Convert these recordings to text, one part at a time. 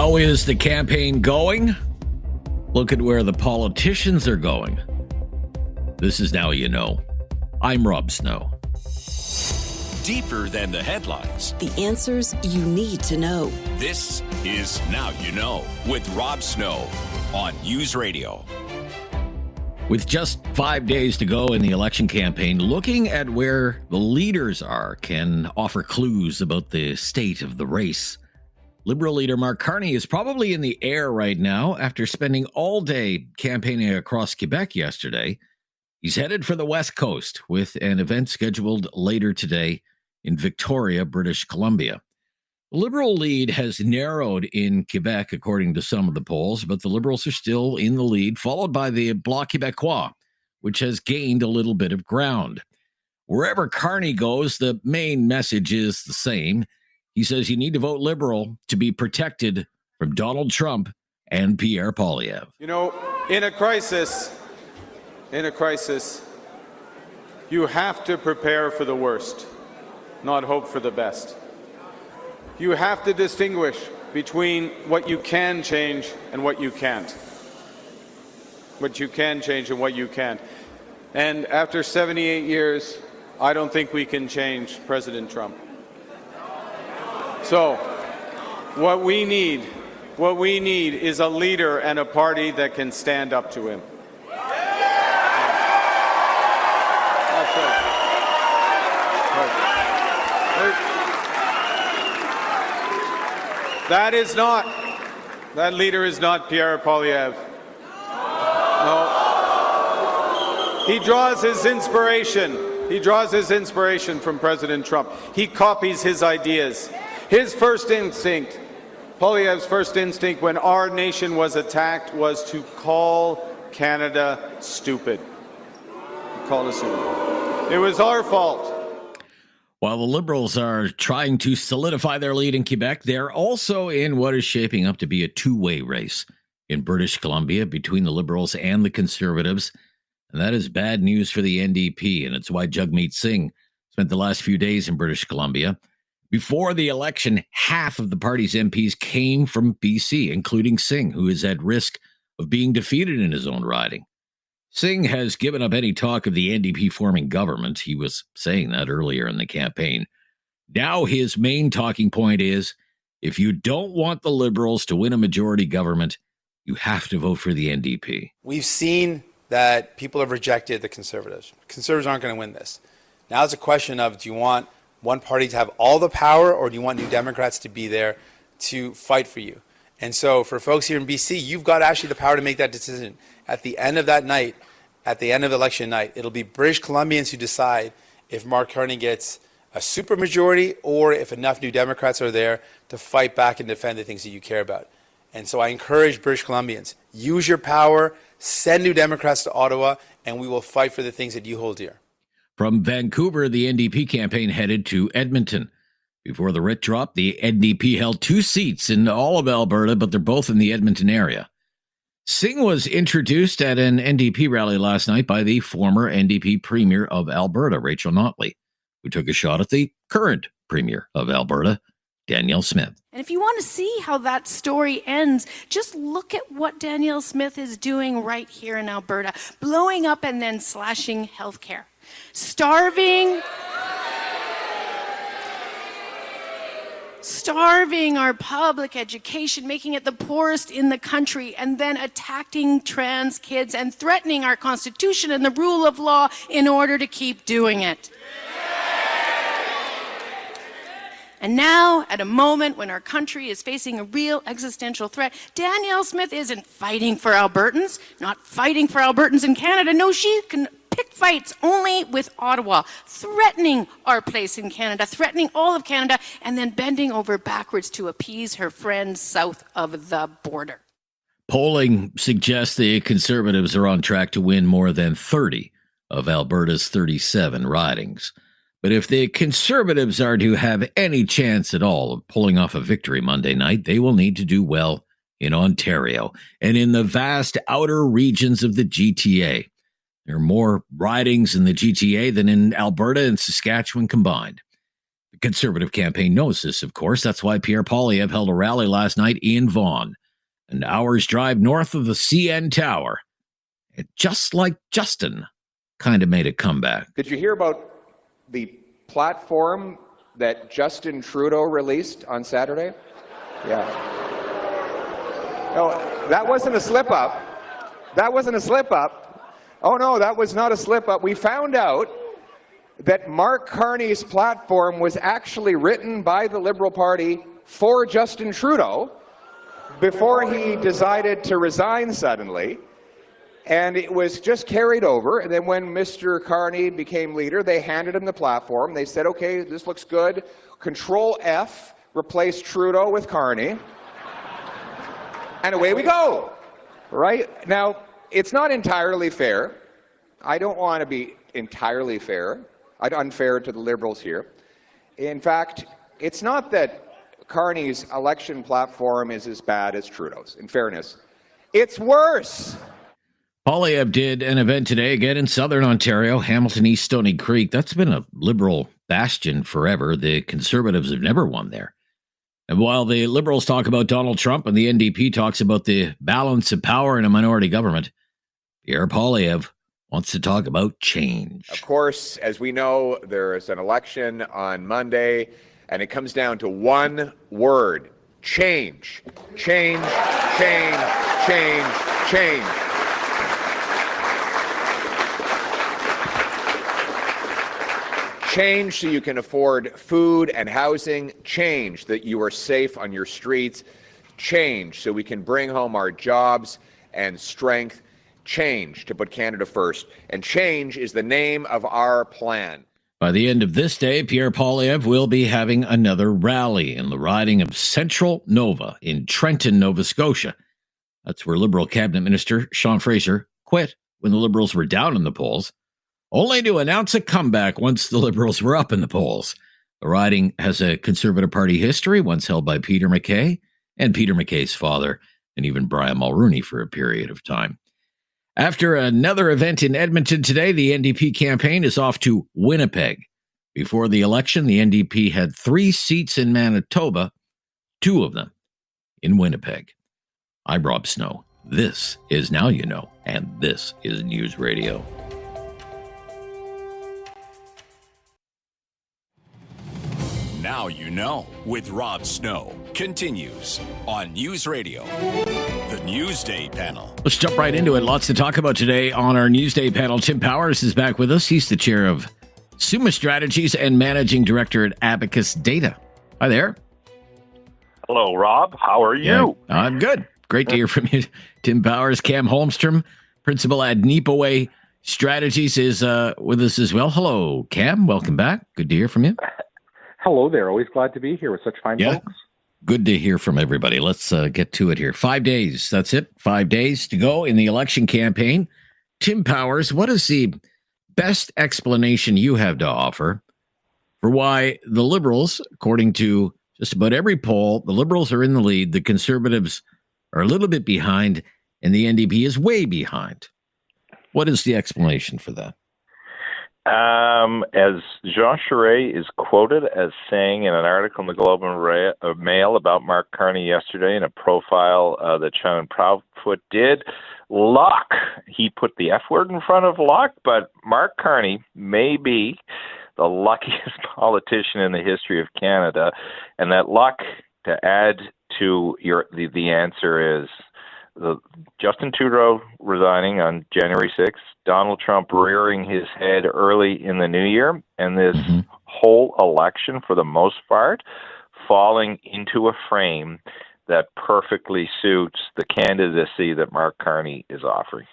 How is the campaign going? Look at where the politicians are going. This is Now You Know. I'm Rob Snow. Deeper than the headlines. The answers you need to know. This is Now You Know with Rob Snow on News Radio. With just 5 days to go in the election campaign, looking at where the leaders are can offer clues about the state of the race. Liberal leader Mark Carney is probably in the air right now after spending all day campaigning across Quebec yesterday. He's headed for the West Coast with an event scheduled later today in Victoria, British Columbia. The Liberal lead has narrowed in Quebec, according to some of the polls, but the Liberals are still in the lead, followed by the Bloc Québécois, which has gained a little bit of ground. Wherever Carney goes, the main message is the same. He says you need to vote Liberal to be protected from Donald Trump and Pierre Poilievre. You know, in a crisis, you have to prepare for the worst, not hope for the best. You have to distinguish between what you can change and what you can't. What you can change and what you can't. And after 78 years, I don't think we can change President Trump. So, what we need is a leader and a party that can stand up to him. That's it. That leader is not Pierre Poilievre. No. He draws his inspiration from President Trump. He copies his ideas. His first instinct, Poilievre's first instinct when our nation was attacked was to call Canada stupid. He called us stupid. It was our fault. While the Liberals are trying to solidify their lead in Quebec, they're also in what is shaping up to be a two-way race in British Columbia between the Liberals and the Conservatives. And that is bad news for the NDP, and it's why Jagmeet Singh spent the last few days in British Columbia. Before the election, half of the party's MPs came from BC, including Singh, who is at risk of being defeated in his own riding. Singh has given up any talk of the NDP forming government. He was saying that earlier in the campaign. Now his main talking point is, if you don't want the Liberals to win a majority government, you have to vote for the NDP. We've seen that people have rejected the Conservatives. Conservatives aren't going to win this. Now it's a question of, do you want one party to have all the power, or do you want New Democrats to be there to fight for you? And so for folks here in BC, you've got actually the power to make that decision. At the end of that night, at the end of election night, it'll be British Columbians who decide if Mark Carney gets a supermajority or if enough New Democrats are there to fight back and defend the things that you care about. And so I encourage British Columbians, use your power, send New Democrats to Ottawa, and we will fight for the things that you hold dear. From Vancouver, the NDP campaign headed to Edmonton. Before the writ drop, the NDP held 2 seats in all of Alberta, but they're both in the Edmonton area. Singh was introduced at an NDP rally last night by the former NDP Premier of Alberta, Rachel Notley, who took a shot at the current Premier of Alberta, Danielle Smith. And if you want to see how that story ends, just look at what Danielle Smith is doing right here in Alberta, blowing up and then slashing healthcare. Starving our public education, making it the poorest in the country, and then attacking trans kids and threatening our Constitution and the rule of law in order to keep doing it. And now, at a moment when our country is facing a real existential threat, Danielle Smith isn't fighting for Albertans, not fighting for Albertans in Canada. No, she can pick fights only with Ottawa, threatening our place in Canada, threatening all of Canada, and then bending over backwards to appease her friends south of the border. Polling suggests the Conservatives are on track to win more than 30 of Alberta's 37 ridings. But if the Conservatives are to have any chance at all of pulling off a victory Monday night, they will need to do well in Ontario and in the vast outer regions of the GTA. There are more ridings in the GTA than in Alberta and Saskatchewan combined. The The Conservative campaign knows this, of course. That's why Pierre Poilievre held a rally last night in Vaughan, an hour's drive north of the CN Tower. And just like Justin kind of made a comeback. Did you hear about the platform that Justin Trudeau released on Saturday? Yeah. No, that wasn't a slip-up. That wasn't a slip-up. Oh, no, that was not a slip-up. We found out that Mark Carney's platform was actually written by the Liberal Party for Justin Trudeau before he decided to resign suddenly. And it was just carried over. And then when Mr. Carney became leader, they handed him the platform. They said, okay, this looks good. Control F, replace Trudeau with Carney. And away we go. Right? Now, it's not entirely fair. I don't want to be entirely fair. Unfair to the Liberals here. In fact, it's not that Carney's election platform is as bad as Trudeau's, in fairness. It's worse. Poilievre did an event today again in southern Ontario, Hamilton East Stony Creek. That's been a Liberal bastion forever. The Conservatives have never won there. And while the Liberals talk about Donald Trump and the NDP talks about the balance of power in a minority government, Pierre Poilievre wants to talk about change. Of course, as we know, there is an election on Monday, and it comes down to one word: change. Change, change, change, change. Change so you can afford food and housing. Change that you are safe on your streets. Change so we can bring home our jobs and strength. Change to put Canada first. And change is the name of our plan. By the end of this day, Pierre Poilievre will be having another rally in the riding of Central Nova in Trenton, Nova Scotia. That's where Liberal Cabinet Minister Sean Fraser quit when the Liberals were down in the polls, only to announce a comeback once the Liberals were up in the polls. The riding has a Conservative Party history, once held by Peter MacKay and Peter MacKay's father, and even Brian Mulroney for a period of time. After another event in Edmonton today, the NDP campaign is off to Winnipeg. Before the election, the NDP had 3 seats in Manitoba, 2 of them in Winnipeg. I'm Rob Snow. This is Now You Know, and this is News Radio. Now You Know with Rob Snow continues on News Radio. The Newsday panel. Let's jump right into it. Lots to talk about today on our Newsday panel. Tim Powers is back with us. He's the chair of Summa Strategies and managing director at Abacus Data. Hi there. Hello, Rob. How are you? Yeah, I'm good. Great to hear from you. Tim Powers. Cam Holmstrom, principal at Neepaway Strategies, is with us as well. Hello, Cam. Welcome back. Good to hear from you. Hello there. Always glad to be here with such fine folks. Good to hear from everybody. Let's get to it here. 5 days. That's it. 5 days to go in the election campaign. Tim Powers, what is the best explanation you have to offer for why the Liberals, according to just about every poll, the Liberals are in the lead, the Conservatives are a little bit behind, and the NDP is way behind? What is the explanation for that? As Jean Charest is quoted as saying in an article in the Globe and Mail about Mark Carney yesterday in a profile that Shannon Proudfoot did, luck. He put the F word in front of luck, but Mark Carney may be the luckiest politician in the history of Canada, and that luck, to add to the answer, is Justin Trudeau resigning on January 6th, Donald Trump rearing his head early in the new year, and this whole election, for the most part, falling into a frame that perfectly suits the candidacy that Mark Carney is offering.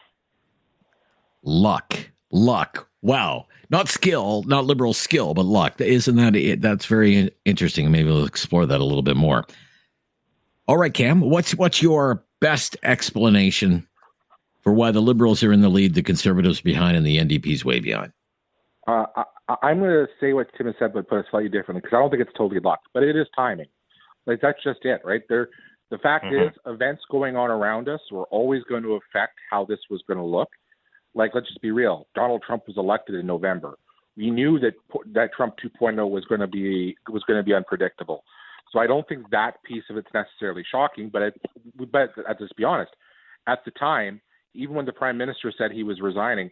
Luck. Wow. Not skill, not Liberal skill, but luck. Isn't that it? That's very interesting. Maybe we'll explore that a little bit more. All right, Cam, what's your best explanation for why the Liberals are in the lead, the Conservatives behind, and the NDP's way behind? I'm going to say what Tim has said, but put it slightly differently, because I don't think it's totally luck, but it is timing. Like, that's just it, right? The fact is, events going on around us were always going to affect how this was going to look. Like, let's just be real. Donald Trump was elected in November. we knew that Trump 2.0 was going to be unpredictable. So I don't think that piece of it's necessarily shocking. But let's be honest, at the time, even when the prime minister said he was resigning,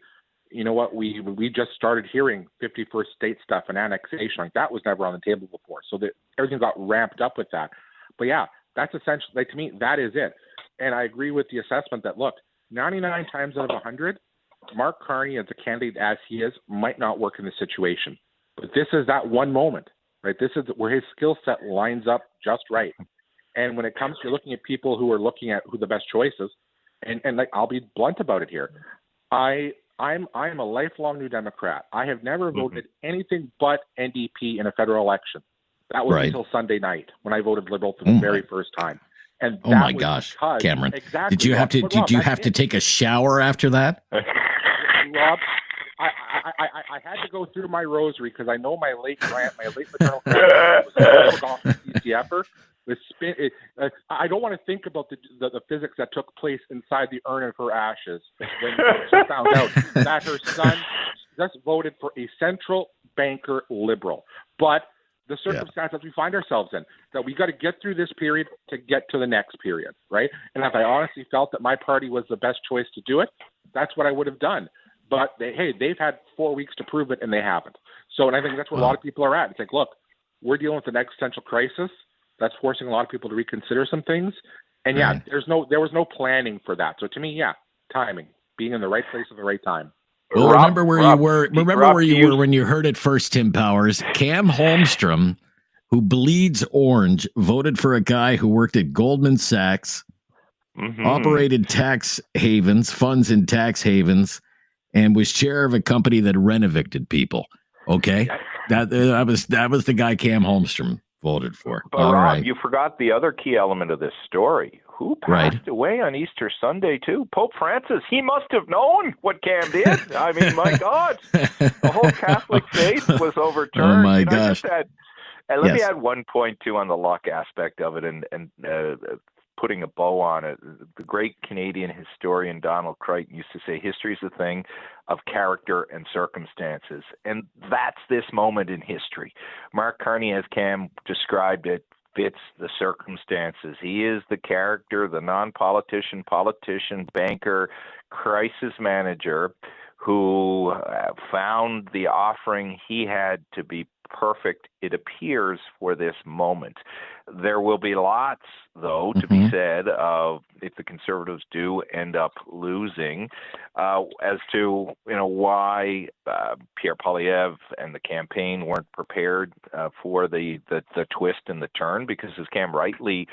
you know what? We just started hearing 51st state stuff and annexation. Like, that was never on the table before. So that everything got ramped up with that. But yeah, that's essentially, like, to me, that is it. And I agree with the assessment that, look, 99 times out of 100, Mark Carney, as a candidate as he is, might not work in this situation. But this is that one moment, right? This is where his skill set lines up just right. And when it comes to looking at people who are looking at who the best choice is, and like, I'll be blunt about it here. I'm a lifelong New Democrat. I have never voted anything but NDP in a federal election. That was until Sunday night when I voted Liberal for the very first time. And oh my gosh, Cameron! Exactly, did you have to? Did you have to take a shower after that? Rob, I had to go through my rosary because I know my late maternal grandmother was a off CCFer. I don't want to think about the physics that took place inside the urn of her ashes when she found out that her son just voted for a central banker Liberal. But the circumstances we find ourselves in, that we got to get through this period to get to the next period, right? And if I honestly felt that my party was the best choice to do it, that's what I would have done. But they've had 4 weeks to prove it, and they haven't. So, and I think that's where a lot of people are at. It's like, look, we're dealing with an existential crisis that's forcing a lot of people to reconsider some things. And there was no planning for that. So to me, timing, being in the right place at the right time. Well, remember where you were. Remember where you were when you heard it first, Tim Powers. Cam Holmstrom, who bleeds orange, voted for a guy who worked at Goldman Sachs, operated tax havens, funds in tax havens, and was chair of a company that rent-evicted people. Okay, that was the guy Cam Holmstrom voted for. But Rob, you forgot the other key element of this story. Who passed away on Easter Sunday, too? Pope Francis. He must have known what Cam did. I mean, my God. The whole Catholic faith was overturned. Oh, my gosh. Let me add one point, too, on the luck aspect of it and putting a bow on it. The great Canadian historian Donald Crichton used to say, history is a thing of character and circumstances. And that's this moment in history. Mark Carney, as Cam described it, fits the circumstances. He is the character, the non-politician, politician, banker, crisis manager who found the offering he had to be perfect, it appears, for this moment. There will be lots, though, to be said of if the Conservatives do end up losing, as to why Pierre Poilievre and the campaign weren't prepared for the twist and the turn, because as Cam rightly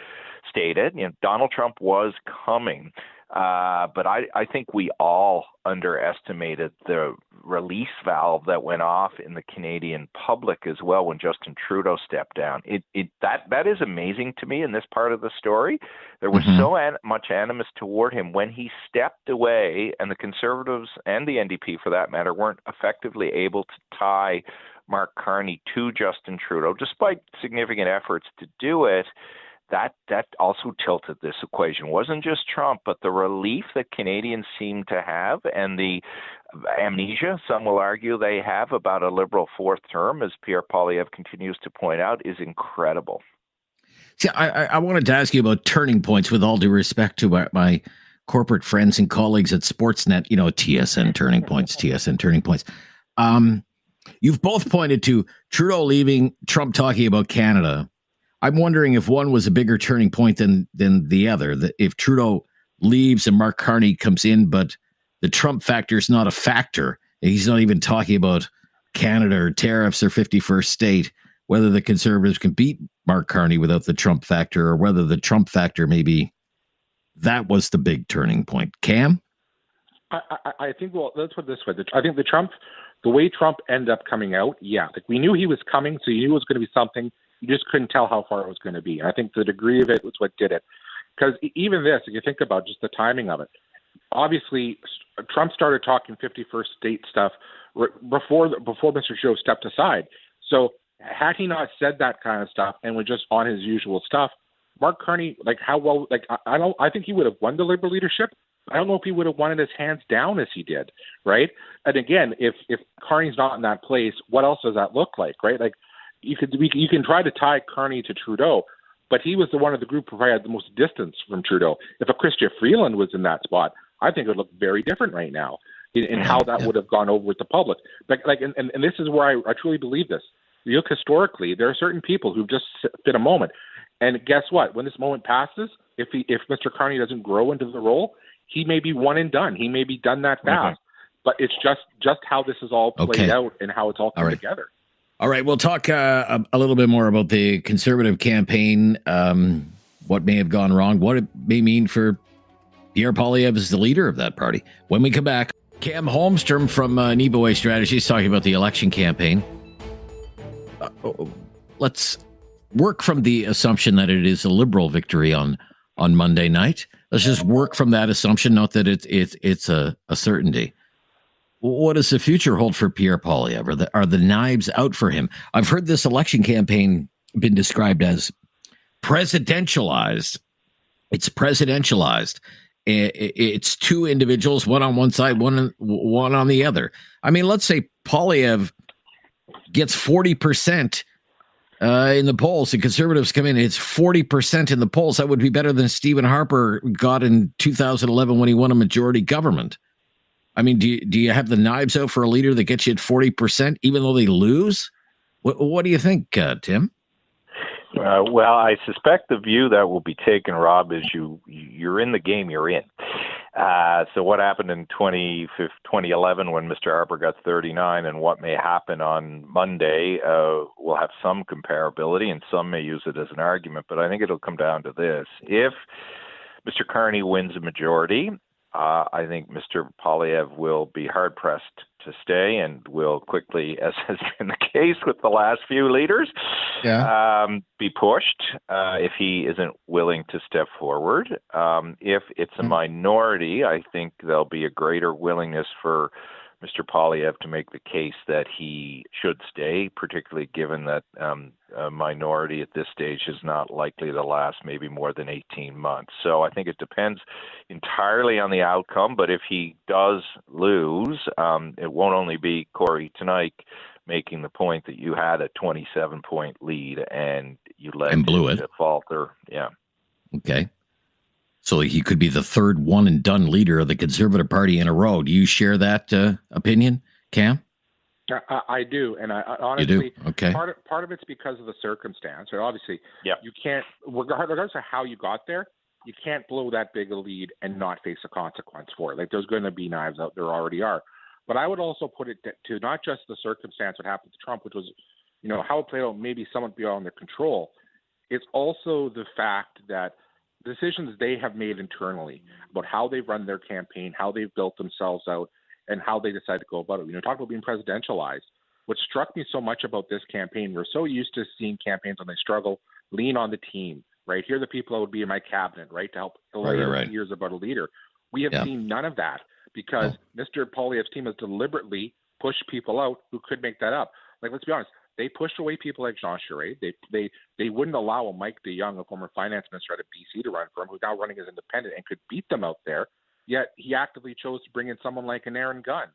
stated, Donald Trump was coming. But I think we all underestimated the release valve that went off in the Canadian public as well when Justin Trudeau stepped down. That is amazing to me in this part of the story. There was so much animus toward him when he stepped away, and the Conservatives and the NDP, for that matter, weren't effectively able to tie Mark Carney to Justin Trudeau, despite significant efforts to do it. That also tilted this equation. It wasn't just Trump, but the relief that Canadians seem to have and the amnesia, some will argue, they have about a Liberal fourth term, as Pierre Poilievre continues to point out, is incredible. See, I wanted to ask you about turning points, with all due respect to my corporate friends and colleagues at Sportsnet, TSN turning points. You've both pointed to Trudeau leaving, Trump talking about Canada. I'm wondering if one was a bigger turning point than the other. That if Trudeau leaves and Mark Carney comes in, but the Trump factor is not a factor. He's not even talking about Canada or tariffs or 51st state, whether the Conservatives can beat Mark Carney without the Trump factor, or whether the Trump factor maybe that was the big turning point. Cam? I think, well, let's put it this way. I think the way Trump ended up coming out, like we knew he was coming, so you knew it was going to be something. You just couldn't tell how far it was going to be. And I think the degree of it was what did it. Because even this, if you think about just the timing of it, obviously Trump started talking 51st state stuff before Mr. Trudeau stepped aside. So had he not said that kind of stuff and was just on his usual stuff, Mark Carney, I think he would have won the Liberal leadership, I don't know if he would have wanted his hands down as he did, right? And again, if Carney's not in that place, what else does that look like, right? Like you can try to tie Carney to Trudeau, but he was the one of the group who probably had the most distance from Trudeau. If a Chrystia Freeland was in that spot, I think it would look very different right now in how that would have gone over with the public. And this is where I truly believe this. You look historically, there are certain people who just fit a moment. And guess what? When this moment passes, if Mr. Carney doesn't grow into the role, he may be one and done. He may be done that fast. But it's just how this is all played out and how it's all come together. All right, we'll talk a little bit more about the Conservative campaign, what may have gone wrong, what it may mean for Pierre Poilievre as the leader of that party. When we come back, Cam Holmstrom from Nibaway Strategies talking about the election campaign. Let's work from the assumption that it is a Liberal victory on Monday night. Let's just work from that assumption, not that it's a certainty. What does the future hold for Pierre Poilievre? Are the knives out for him? I've heard this election campaign been described as presidentialized. It's presidentialized. It's two individuals, one on one side, one on the other. I mean, let's say Poilievre gets 40% in the polls. The Conservatives come in, it's 40% in the polls. That would be better than Stephen Harper got in 2011 when he won a majority government. I mean, do you have the knives out for a leader that gets you at 40%, even though they lose? What do you think, Tim? Well, I suspect the view that will be taken, Rob, is you're in the game you're in. So what happened in 2011 when Mr. Harper got 39 and what may happen on Monday will have some comparability, and some may use it as an argument, but I think it'll come down to this. If Mr. Carney wins a majority, I think Mr. Poilievre will be hard-pressed to stay and will quickly, as has been the case with the last few leaders, be pushed if he isn't willing to step forward. If it's a minority, I think there'll be a greater willingness for Mr. Poilievre to make the case that he should stay, particularly given that a minority at this stage is not likely to last maybe more than 18 months. So I think it depends entirely on the outcome, but if he does lose, it won't only be Corey tonight making the point that you had a 27-point lead and you let and blew it to falter. Yeah. Okay. So he could be the third one-and-done leader of the Conservative Party in a row. Do you share that opinion, Cam? I do, and I honestly, you do? Okay. Part of it's because of the circumstance. Right? Obviously, you can't, regardless of how you got there, you can't blow that big a lead and not face a consequence for it. Like there's going to be knives out there, already are. But I would also put it to not just the circumstance what happened to Trump, which was, how it played out maybe somewhat beyond their control. It's also the fact that decisions they have made internally about how they've run their campaign, how they've built themselves out, and how they decide to go about it. Talk about being presidentialized. What struck me so much about this campaign, we're so used to seeing campaigns when they struggle, lean on the team, right? Here are the people that would be in my cabinet, right, to help lay years about a leader. We have seen none of that because Mr. Poilievre's team has deliberately pushed people out who could make that up. Like, let's be honest. They pushed away people like Jean Charest. They wouldn't allow a Mike DeYoung, a former finance minister out of BC, to run for him, who's now running as independent and could beat them out there. Yet he actively chose to bring in someone like an Aaron Gunn,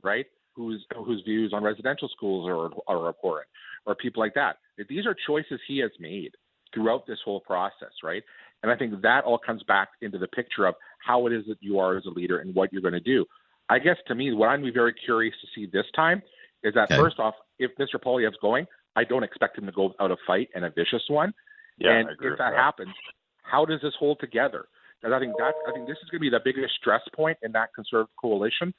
right, whose views on residential schools are abhorrent, or people like that. These are choices he has made throughout this whole process, right? And I think that all comes back into the picture of how it is that you are as a leader and what you're going to do. I guess to me, what I'm be very curious to see this time is that first off, if Mr. Poilievre's going, I don't expect him to go out a fight and a vicious one. Yeah, and if that happens, how does this hold together? And I think this is going to be the biggest stress point in that Conservative coalition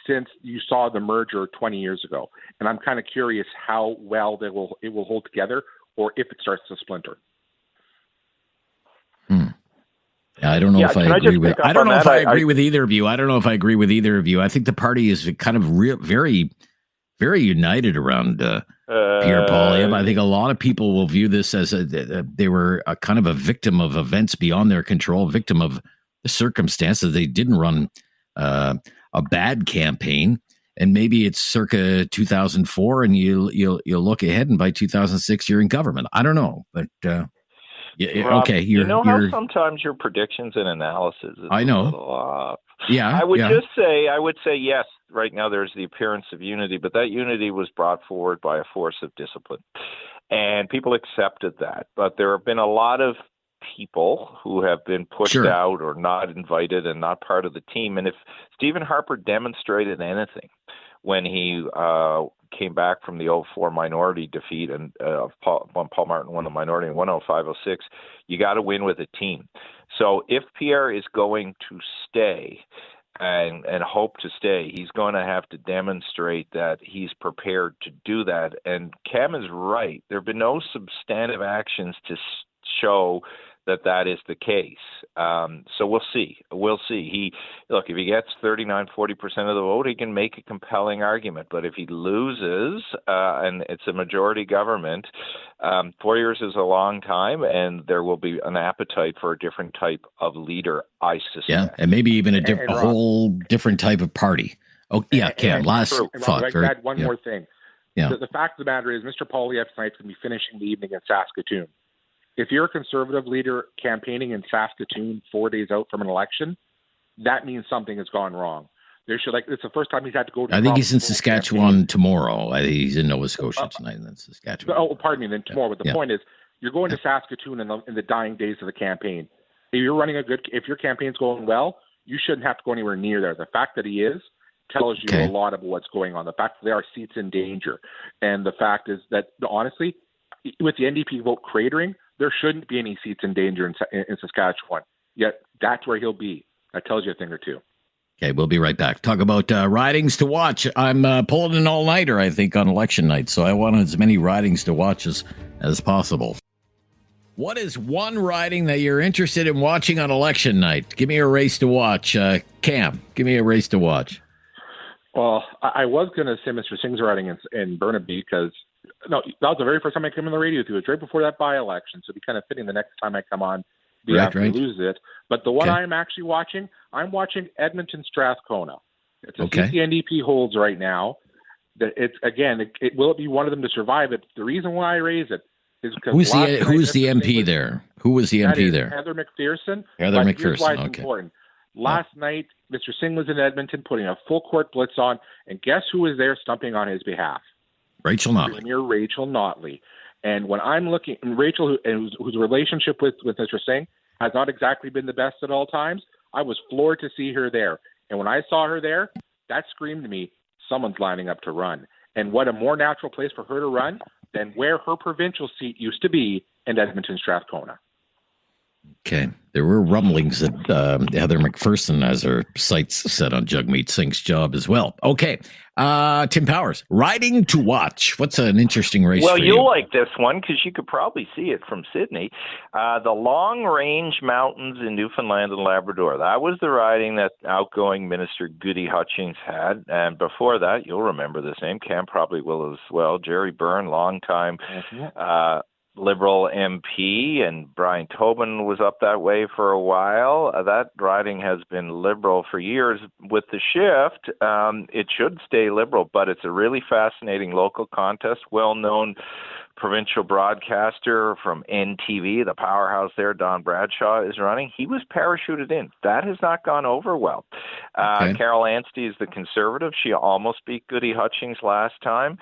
since you saw the merger 20 years ago. And I'm kind of curious how well it will hold together, or if it starts to splinter. I don't know if I agree with. I don't know if I agree with either of you. I don't know if I agree with either of you. I think the party is kind of very, very united around Pierre Poilievre. I think a lot of people will view this as they were a kind of a victim of events beyond their control, victim of the circumstances. They didn't run a bad campaign, and maybe it's circa 2004, and you'll look ahead, and by 2006 you're in government. I don't know, but Yeah, Rob, okay. you know how sometimes your predictions and analysis is I know. a little off. Yeah. I would say yes, right now there's the appearance of unity, but that unity was brought forward by a force of discipline. And people accepted that. But there have been a lot of people who have been pushed out or not invited and not part of the team. And if Stephen Harper demonstrated anything when he came back from the 04 minority defeat and when Paul Martin won the minority in 105-06, you got to win with a team. So if Pierre is going to stay and hope to stay, he's going to have to demonstrate that he's prepared to do that. And Cam is right. There have been no substantive actions to show that is the case. So we'll see. If he gets 39-40% of the vote, he can make a compelling argument. But if he loses, and it's a majority government, 4 years is a long time, and there will be an appetite for a different type of leader, I suspect. Yeah, and maybe even a whole different type of party. Oh, yeah, Cam, last thought. I'd add one more thing. Yeah. The fact of the matter is Mr. Poilievre tonight's going to be finishing the evening in Saskatoon. If you're a conservative leader campaigning in Saskatoon 4 days out from an election, that means something has gone wrong. It's the first time he's had to go to I think he's in Saskatchewan tomorrow. I think he's in Nova Scotia tonight and then Saskatchewan. Oh, pardon me, then tomorrow. But the point is, you're going to Saskatoon in the dying days of the campaign. If your campaign's going well, you shouldn't have to go anywhere near there. The fact that he is tells you a lot about what's going on. The fact that there are seats in danger. And the fact is that, honestly, with the NDP vote cratering, there shouldn't be any seats in danger in Saskatchewan. Yet that's where he'll be. That tells you a thing or two. Okay, we'll be right back. Talk about ridings to watch. I'm pulling an all-nighter, I think, on election night, so I want as many ridings to watch as possible. What is one riding that you're interested in watching on election night? Give me a race to watch. Cam, give me a race to watch. Well, I was going to say Mr. Singh's riding in Burnaby because that was the very first time I came on the radio with you. It was right before that by-election, so it'd be kind of fitting the next time I come on after we lose it. But the one I'm actually watching, I'm watching Edmonton Strathcona. It's a CCNDP holds right now. Will it be one of them to survive it? The reason why I raise it is because who's the MP there? Who was the MP there? Heather McPherson. Here's why it's important. Last night, Mr. Singh was in Edmonton putting a full court blitz on, and guess who was there stumping on his behalf? Rachel Notley. Premier Rachel Notley. And when I'm looking, Rachel, whose relationship with Mr. Singh has not exactly been the best at all times, I was floored to see her there. And when I saw her there, that screamed to me, someone's lining up to run. And what a more natural place for her to run than where her provincial seat used to be in Edmonton Strathcona. Okay. There were rumblings that Heather McPherson has her sights set on Jagmeet Singh's job as well. Okay. Tim Powers, riding to watch. What's an interesting race for you? Well, you'll like this one because you could probably see it from Sydney. The Long Range Mountains in Newfoundland and Labrador. That was the riding that outgoing Minister Goody Hutchings had. And before that, you'll remember this name. Cam probably will as well. Jerry Byrne, longtime Liberal MP, and Brian Tobin was up that way for a while. That riding has been Liberal for years. With the shift, it should stay Liberal, but it's a really fascinating local contest. Well-known provincial broadcaster from NTV, the powerhouse there, Don Bradshaw, is running. He was parachuted in. That has not gone over well. Carol Anstey is the Conservative. She almost beat Goody Hutchings last time.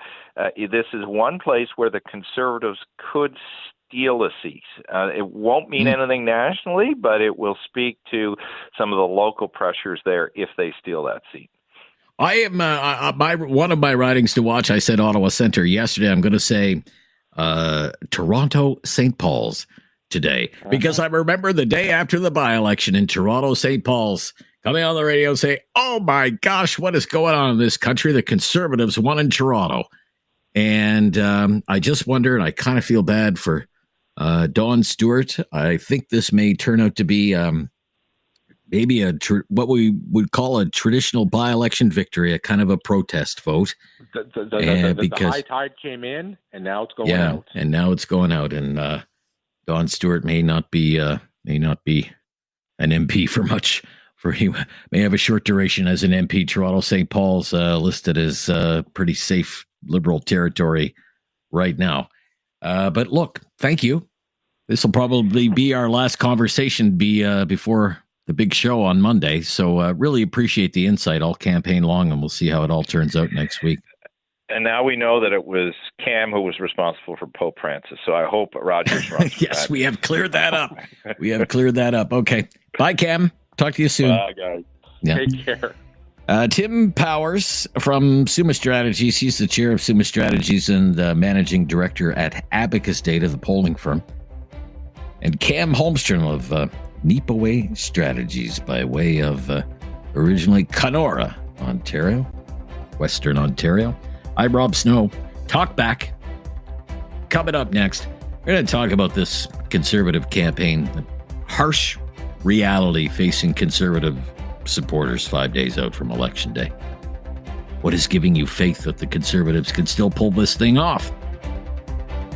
This is one place where the Conservatives could steal a seat. It won't mean anything nationally, but it will speak to some of the local pressures there if they steal that seat. I am one of my ridings to watch. I said Ottawa Centre yesterday. I'm going to say Toronto St. Paul's today, because I remember the day after the by-election in Toronto St. Paul's coming on the radio and say, oh my gosh, what is going on in this country? The Conservatives won in Toronto. And I just wonder, and I kind of feel bad for Dawn Stewart. I think this may turn out to be maybe what we would call a traditional by-election victory, a kind of a protest vote. The high tide came in, and now it's going out. And now it's going out, and Dawn Stewart may not be an MP for much. He may have a short duration as an MP. Toronto St. Paul's listed as pretty safe Liberal territory right now. But look, thank you. This will probably be our last conversation before the big show on Monday. So really appreciate the insight all campaign long, and we'll see how it all turns out next week. And now we know that it was Cam who was responsible for Pope Francis. So I hope Rogers runs. Yes, we have cleared that up. Okay. Bye, Cam. Talk to you soon. Bye, guys. Yeah. Take care. Tim Powers from Summa Strategies. He's the chair of Summa Strategies and managing director at Abacus Data, the polling firm. And Cam Holmstrom of Nipaway Strategies by way of originally Kenora, Ontario, Western Ontario. I'm Rob Snow. Talkback. Coming up next, we're going to talk about this Conservative campaign, the harsh reality facing Conservative supporters 5 days out from Election Day. What is giving you faith that the Conservatives can still pull this thing off?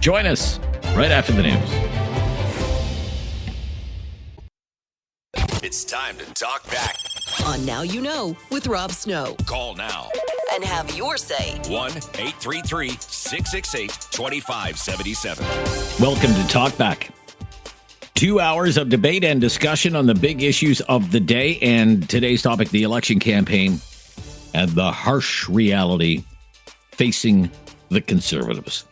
Join us right after the news. It's time to talk back. On Now You Know with Rob Snow. Call now. And have your say. 1-833-668-2577. Welcome to Talkback. 2 hours of debate and discussion on the big issues of the day, and today's topic, the election campaign and the harsh reality facing the Conservatives.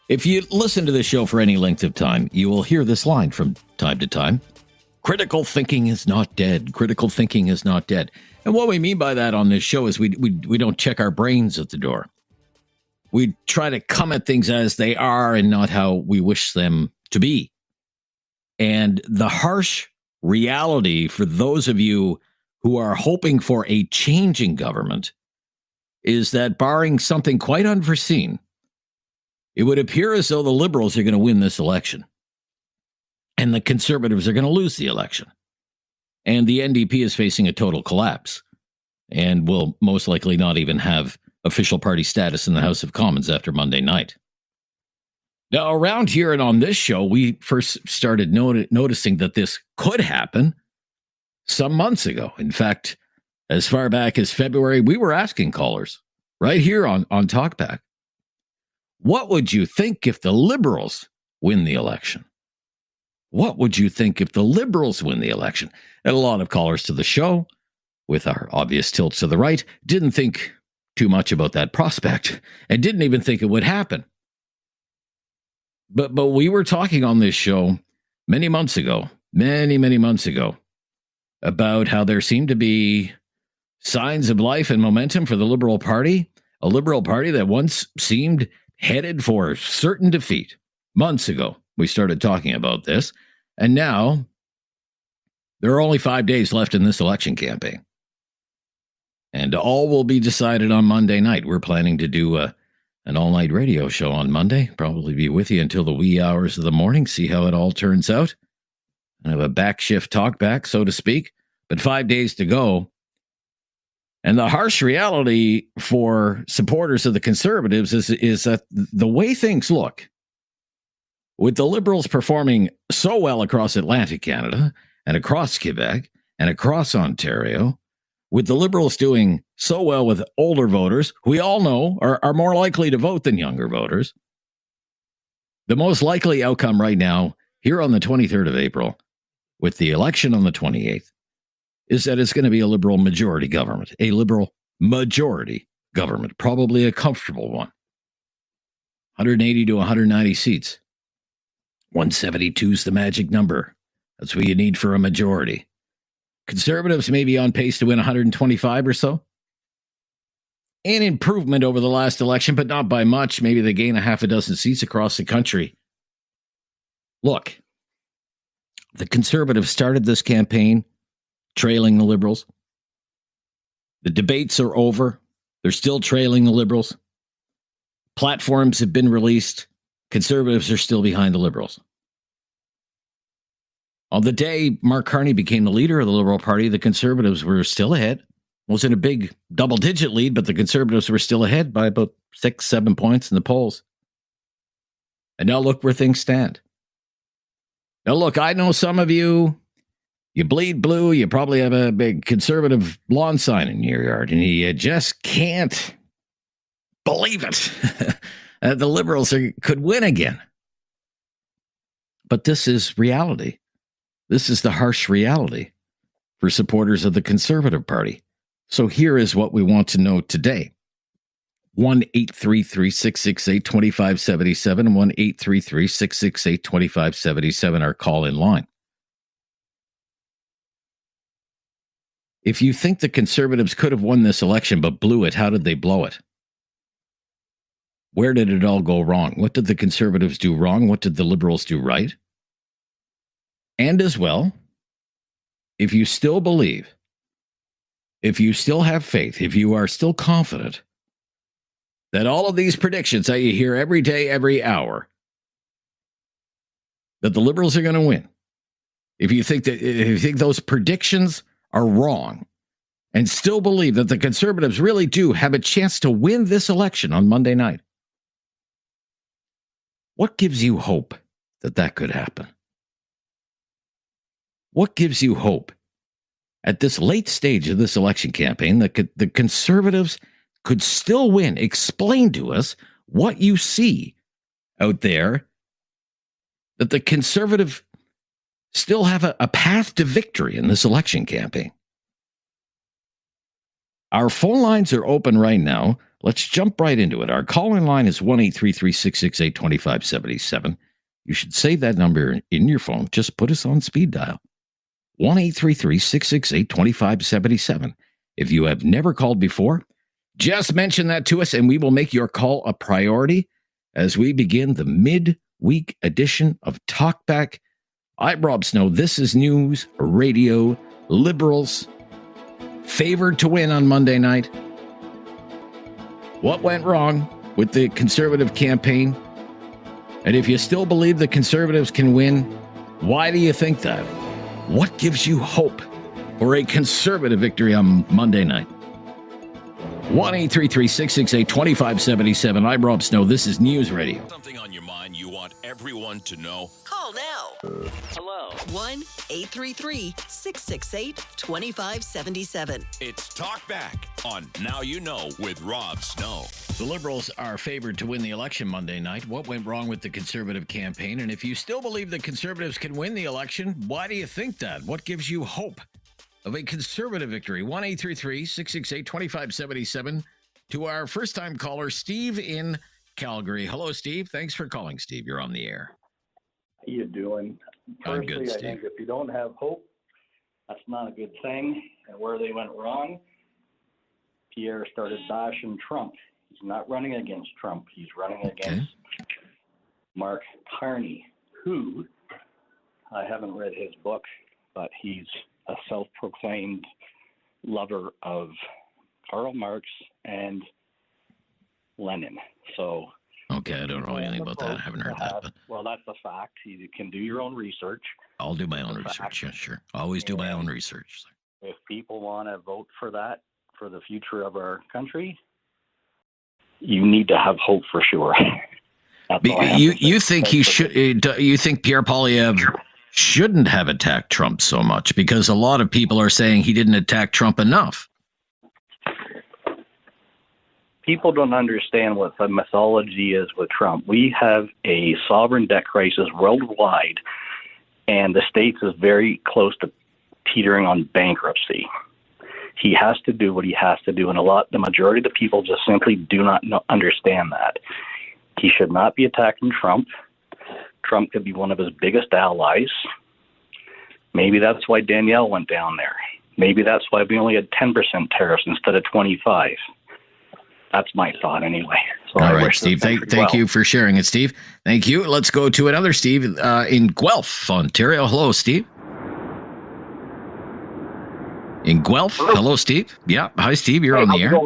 If you listen to this show for any length of time, you will hear this line from time to time. Critical thinking is not dead. Critical thinking is not dead. And what we mean by that on this show is we don't check our brains at the door. We try to come at things as they are and not how we wish them to be. And the harsh reality for those of you who are hoping for a changing government is that, barring something quite unforeseen, it would appear as though the Liberals are going to win this election and the Conservatives are going to lose the election. And the NDP is facing a total collapse and will most likely not even have official party status in the House of Commons after Monday night. Now, around here and on this show, we first started noticing that this could happen some months ago. In fact, as far back as February, we were asking callers right here on Talkback, what would you think if the Liberals win the election? What would you think if the Liberals win the election? And a lot of callers to the show, with our obvious tilts to the right, didn't think too much about that prospect and didn't even think it would happen. But we were talking on this show many months ago, many months ago, about how there seemed to be signs of life and momentum for the Liberal Party, a Liberal Party that once seemed headed for certain defeat. Months ago, we started talking about this, and now there are only 5 days left in this election campaign. And all will be decided on Monday night. We're planning to do an all-night radio show on Monday, probably be with you until the wee hours of the morning, see how it all turns out. And have a backshift talkback, so to speak, but 5 days to go. And the harsh reality for supporters of the Conservatives is that the way things look, with the Liberals performing so well across Atlantic Canada and across Quebec and across Ontario, with the Liberals doing so well with older voters, who we all know are more likely to vote than younger voters, the most likely outcome right now, here on the 23rd of April, with the election on the 28th, is that it's going to be a Liberal majority government, probably a comfortable one. 180 to 190 seats. 172 is the magic number. That's what you need for a majority. Conservatives may be on pace to win 125 or so. An improvement over the last election, but not by much. Maybe they gain a half a dozen seats across the country. Look, the Conservatives started this campaign trailing the Liberals. The debates are over. They're still trailing the Liberals. Platforms have been released. Conservatives are still behind the Liberals. On the day Mark Carney became the leader of the Liberal Party, the Conservatives were still ahead. It wasn't a big double-digit lead, but the Conservatives were still ahead by about 6-7 points in the polls. And now look where things stand. Now look, I know some of you bleed blue, you probably have a big Conservative lawn sign in your yard, and you just can't believe it. The Liberals could win again. But this is reality. This is the harsh reality for supporters of the Conservative Party. So here is what we want to know today. 1-833-668-2577, 1-833-668-2577, our call-in line. If you think the Conservatives could have won this election but blew it, how did they blow it? Where did it all go wrong? What did the Conservatives do wrong? What did the Liberals do right? And as well, if you still believe, if you still have faith, if you are still confident that all of these predictions that you hear every day, every hour, that the Liberals are going to win, if you think those predictions are wrong and still believe that the Conservatives really do have a chance to win this election on Monday night, what gives you hope that that could happen? What gives you hope at this late stage of this election campaign that the Conservatives could still win? Explain to us what you see out there that the Conservative still have a path to victory in this election campaign. Our phone lines are open right now. Let's jump right into it. Our call-in line is 1-833-668-2577. You should save that number in your phone. Just put us on speed dial. 1-833-668-2577. If you have never called before, just mention that to us and we will make your call a priority as we begin the mid-week edition of Talkback. I'm Rob Snow. This is News Radio. Liberals favored to win on Monday night. What went wrong with the Conservative campaign? And if you still believe the Conservatives can win, why do you think that? What gives you hope for a Conservative victory on Monday night? 1-833-668-2577. I'm Rob Snow. This is News Radio. Something on your mind you want everyone to know? Call now. Hello. 1-833-668-2577. It's Talkback on Now You Know with Rob Snow. The Liberals are favored to win the election Monday night. What went wrong with the Conservative campaign? And if you still believe the Conservatives can win the election, why do you think that? What gives you hope of a Conservative victory? 1-833-668-2577 to our first-time caller, Steve in Calgary. Hello, Steve. Thanks for calling, Steve. You're on the air. How you doing? I'm good, Personally, I Steve. think if you don't have hope, that's not a good thing. And where they went wrong, Pierre started bashing Trump. He's not running against Trump. He's running against Mark Carney, who, I haven't read his book, but he's a self-proclaimed lover of Karl Marx and Lenin. So, okay, I don't know anything about that. I haven't heard that. But well, that's a fact. You can do your own research. I'll do my own research. Yeah, sure. Always do my own research. If people want to vote for that, for the future of our country, you need to have hope for sure. You think he should? You think Pierre Poilievre shouldn't have attacked Trump so much? Because a lot of people are saying he didn't attack Trump enough. People don't understand what the mythology is with Trump. We have a sovereign debt crisis worldwide, and the States is very close to teetering on bankruptcy. He has to do what he has to do, and the majority of the people just simply do not understand that. He should not be attacking Trump. Trump could be one of his biggest allies. Maybe that's why Danielle went down there. Maybe that's why we only had 10% tariffs instead of 25%. That's my thought anyway. So all right, Steve. Thank you for sharing it, Steve. Thank you. Let's go to another Steve in Guelph, Ontario. Hello, Steve. In Guelph. Hello, Steve. Yeah. Hi, Steve. You're on the air.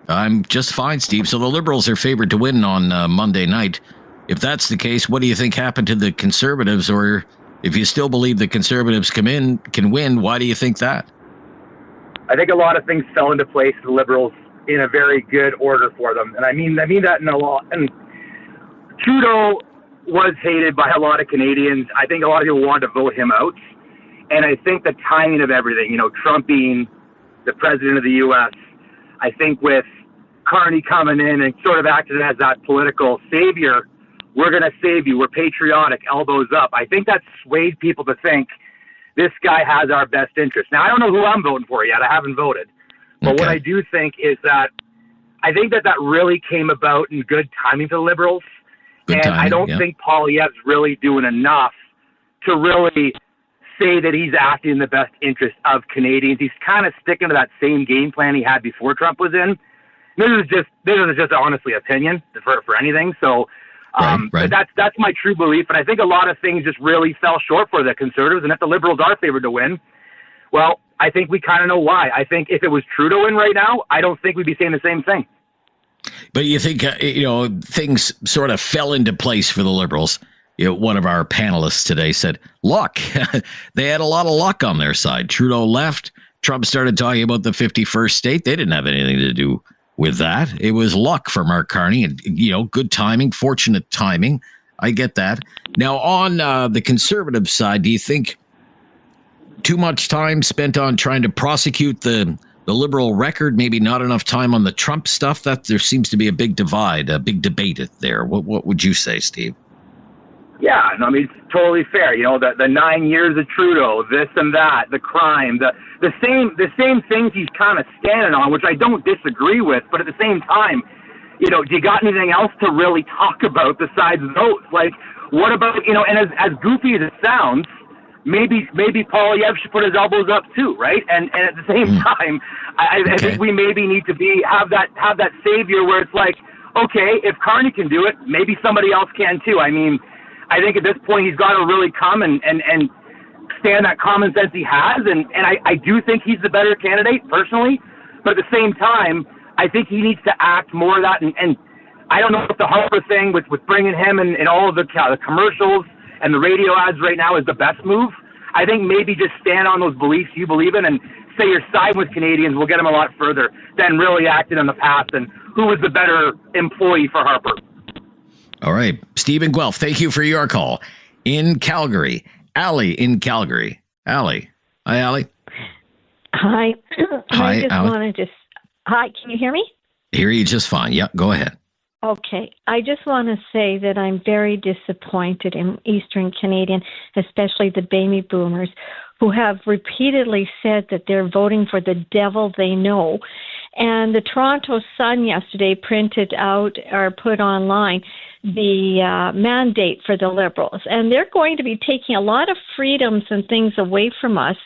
I'm just fine, Steve. So the Liberals are favored to win on Monday night. If that's the case, what do you think happened to the Conservatives? Or if you still believe the Conservatives can win, why do you think that? I think a lot of things fell into place for the Liberals in a very good order for them. And I mean that in a lot. And Trudeau was hated by a lot of Canadians. I think a lot of people wanted to vote him out. And I think the timing of everything, Trump being the president of the U.S., I think with Carney coming in and sort of acting as that political savior we're going to save you, we're patriotic, elbows up. I think that swayed people to think this guy has our best interest. Now, I don't know who I'm voting for yet. I haven't voted. But what I do think is that I think that really came about in good timing for the Liberals. I don't think Poilievre's really doing enough to really say that he's acting in the best interest of Canadians. He's kind of sticking to that same game plan he had before Trump was in. This is just honestly opinion for anything. So but that's my true belief. And I think a lot of things just really fell short for the Conservatives. And if the Liberals are favored to win, well, I think we kind of know why. I think if it was Trudeau in right now, I don't think we'd be saying the same thing. But you think, things sort of fell into place for the Liberals. One of our panelists today said, luck. They had a lot of luck on their side. Trudeau left. Trump started talking about the 51st state. They didn't have anything to do with that. It was luck for Mark Carney. And, good timing, fortunate timing. I get that. Now, on the Conservative side, do you think too much time spent on trying to prosecute the Liberal record, maybe not enough time on the Trump stuff? That there seems to be a big divide, a big debate there. What would you say, Steve? Yeah, I mean, it's totally fair. The 9 years of Trudeau, this and that, the crime, the same things he's kind of standing on, which I don't disagree with. But at the same time, do you got anything else to really talk about besides those? Like, what about, and as goofy as it sounds, maybe Poilievre should put his elbows up too, right? And at the same time, I think we maybe need to have that savior where it's like, okay, if Carney can do it, maybe somebody else can too. I mean, I think at this point he's got to really come and stand that common sense he has, and I do think he's the better candidate personally. But at the same time, I think he needs to act more of that. And I don't know if the Harper thing with bringing him and all of the commercials and the radio ads right now is the best move. I think maybe just stand on those beliefs you believe in and say you're siding with Canadians will get them a lot further than really acting in the past and who was the better employee for Harper. All right. Stephen Guelph, thank you for your call. In Calgary. Allie in Calgary. Allie. Hi, Allie. Hi. Hi, I just wanted to... Hi, can you hear me? Hear you just fine. Yeah, go ahead. Okay. I just want to say that I'm very disappointed in Eastern Canadian, especially the baby boomers, who have repeatedly said that they're voting for the devil they know. And the Toronto Sun yesterday printed out or put online the mandate for the Liberals. And they're going to be taking a lot of freedoms and things away from us.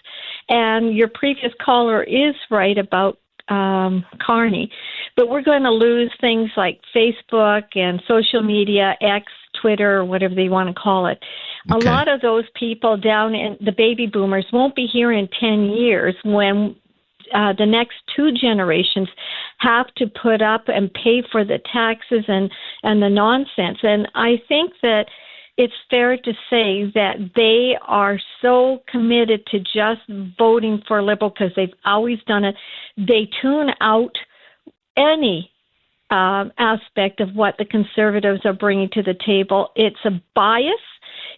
And your previous caller is right about Carney. But we're going to lose things like Facebook and social media, X, Twitter, or whatever they want to call it. Okay. A lot of those people down in the baby boomers won't be here in 10 years when the next two generations have to put up and pay for the taxes and the nonsense. And I think that it's fair to say that they are so committed to just voting for Liberal because they've always done it. They tune out any aspect of what the Conservatives are bringing to the table. It's a bias.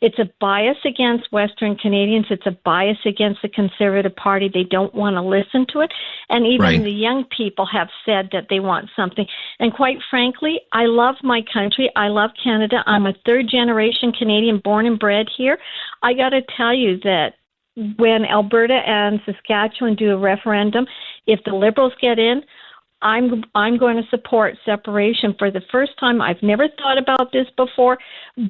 It's a bias against Western Canadians. It's a bias against the Conservative Party. They don't want to listen to it. And even the young people have said that they want something. And quite frankly, I love my country. I love Canada. I'm a third-generation Canadian born and bred here. I got to tell you that when Alberta and Saskatchewan do a referendum, if the Liberals get in, I'm going to support separation for the first time. I've never thought about this before,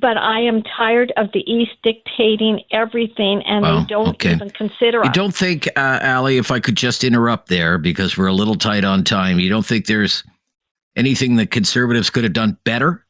but I am tired of the East dictating everything, and they don't even consider us. You don't think, Allie, if I could just interrupt there, because we're a little tight on time, you don't think there's anything that Conservatives could have done better?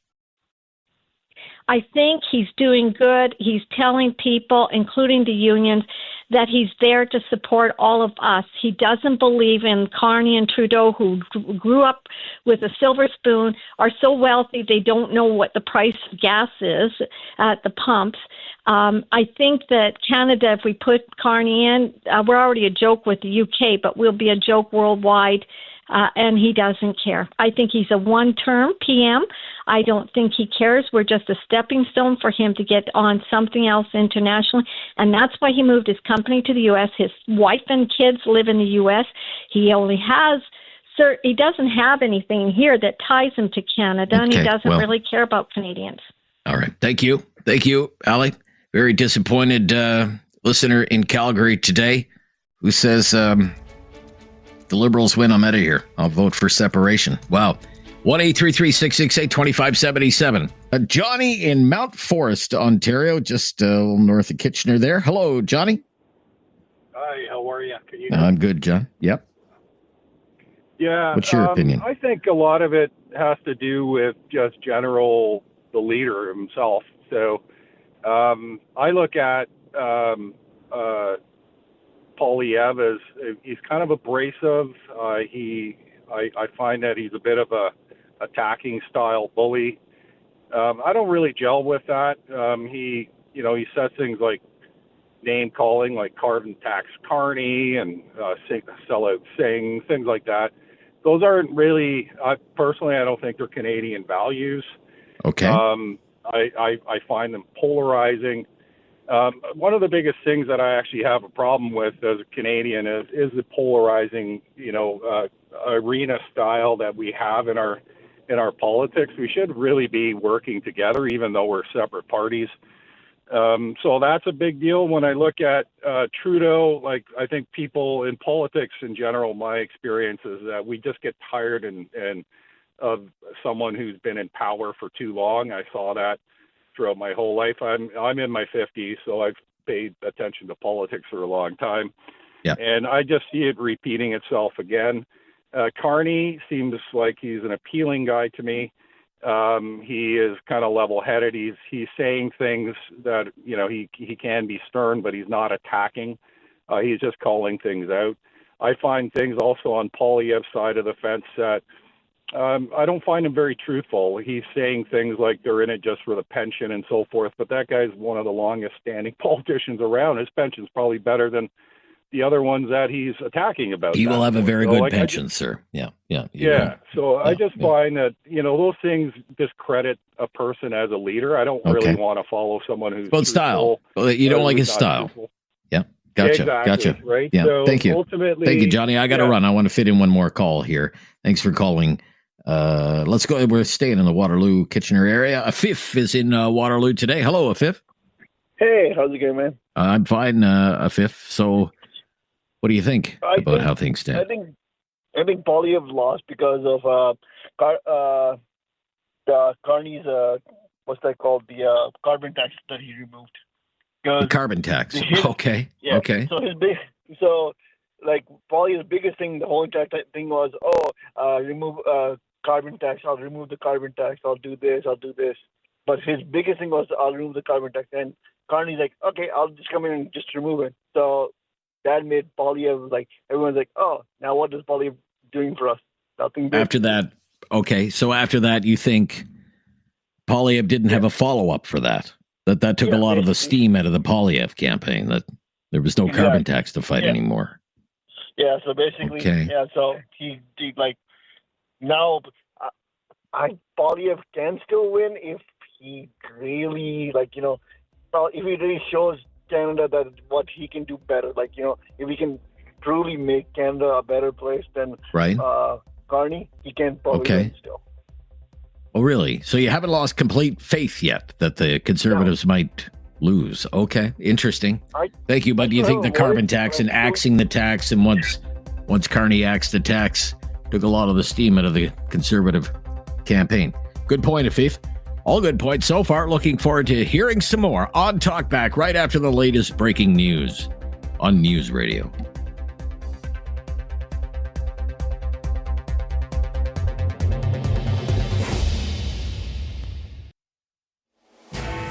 I think he's doing good. He's telling people, including the unions, that he's there to support all of us. He doesn't believe in Carney and Trudeau, who grew up with a silver spoon, are so wealthy they don't know what the price of gas is at the pumps. I think that Canada, if we put Carney in, we're already a joke with the UK, but we'll be a joke worldwide. And he doesn't care. I think he's a one-term PM. I don't think he cares. We're just a stepping stone for him to get on something else internationally. And that's why he moved his company to the U.S. His wife and kids live in the U.S. He doesn't have anything here that ties him to Canada, and he doesn't really care about Canadians. All right. Thank you. Thank you, Ali. Very disappointed listener in Calgary today who says the Liberals win. I'm out of here. I'll vote for separation. Wow. 1-833-668-2577. Johnny in Mount Forest, Ontario, just a little north of Kitchener there. Hello, Johnny. Hi, how are you? Can you? I'm good, John. Yep. Yeah. What's your opinion? I think a lot of it has to do with just the leader himself. So I look at Poilievre as he's kind of abrasive. I find that he's a bit of a attacking style bully. I don't really gel with that. He says things like name calling, like carbon tax Carney and sell out Sing, things like that. Those aren't really, personally, I don't think they're Canadian values. Okay. I find them polarizing. One of the biggest things that I actually have a problem with as a Canadian is the polarizing, arena style that we have in our politics. We should really be working together, even though we're separate parties. So that's a big deal. When I look at Trudeau, I think people in politics in general, my experience is that we just get tired and of someone who's been in power for too long. I saw that throughout my whole life. I'm in my 50s, so I've paid attention to politics for a long time. Yeah. And I just see it repeating itself again. Carney seems like he's an appealing guy to me. He is kind of level-headed. He's saying things that, he can be stern, but he's not attacking. He's just calling things out. I find things also on Poilievre's side of the fence that I don't find him very truthful. He's saying things like they're in it just for the pension and so forth, but that guy's one of the longest-standing politicians around. His pension's probably better than the other ones that he's attacking about. He will have a very good pension, sir. Yeah. So I just find that, those things discredit a person as a leader. I don't really want to follow someone who's about style. You don't like his style. Truthful. Yeah. Gotcha. Exactly, Gotcha. Right. Yeah. So Thank you. Ultimately, thank you, Johnny. I got to run. I want to fit in one more call here. Thanks for calling. Let's go. We're staying in the Waterloo, Kitchener area. Afif is in Waterloo today. Hello, Afif. Hey, how's it going, man? I'm fine, Afif. So, what do you think about how things stand? I think Poilievre lost because of Carney's what's that called? The carbon tax that he removed. The carbon tax. Okay. Yeah. Okay. So Poilievre's biggest thing, the whole entire thing was, remove carbon tax. I'll remove the carbon tax. I'll do this. But his biggest thing was, I'll remove the carbon tax. And Carney's like, okay, I'll just come in and just remove it. So that made Poilievre everyone's like, oh, now what is Poilievre doing for us? Nothing big. After that, okay. So after that, you think Poilievre didn't have a follow-up for that? That took a lot of the steam out of the Poilievre campaign, that there was no carbon tax to fight anymore. Yeah, so basically, so he now Poilievre can still win if he really, if he really shows Canada that what he can do better. If he can truly make Canada a better place than Carney, he can probably win still. Oh, really? So you haven't lost complete faith yet that the Conservatives might lose? Okay, interesting. Thank you. But do you think the carbon tax and axing the tax, and once Carney axed the tax, took a lot of the steam out of the Conservative campaign? Good point, Afif. All good points so far. Looking forward to hearing some more on Talkback right after the latest breaking news on News Radio.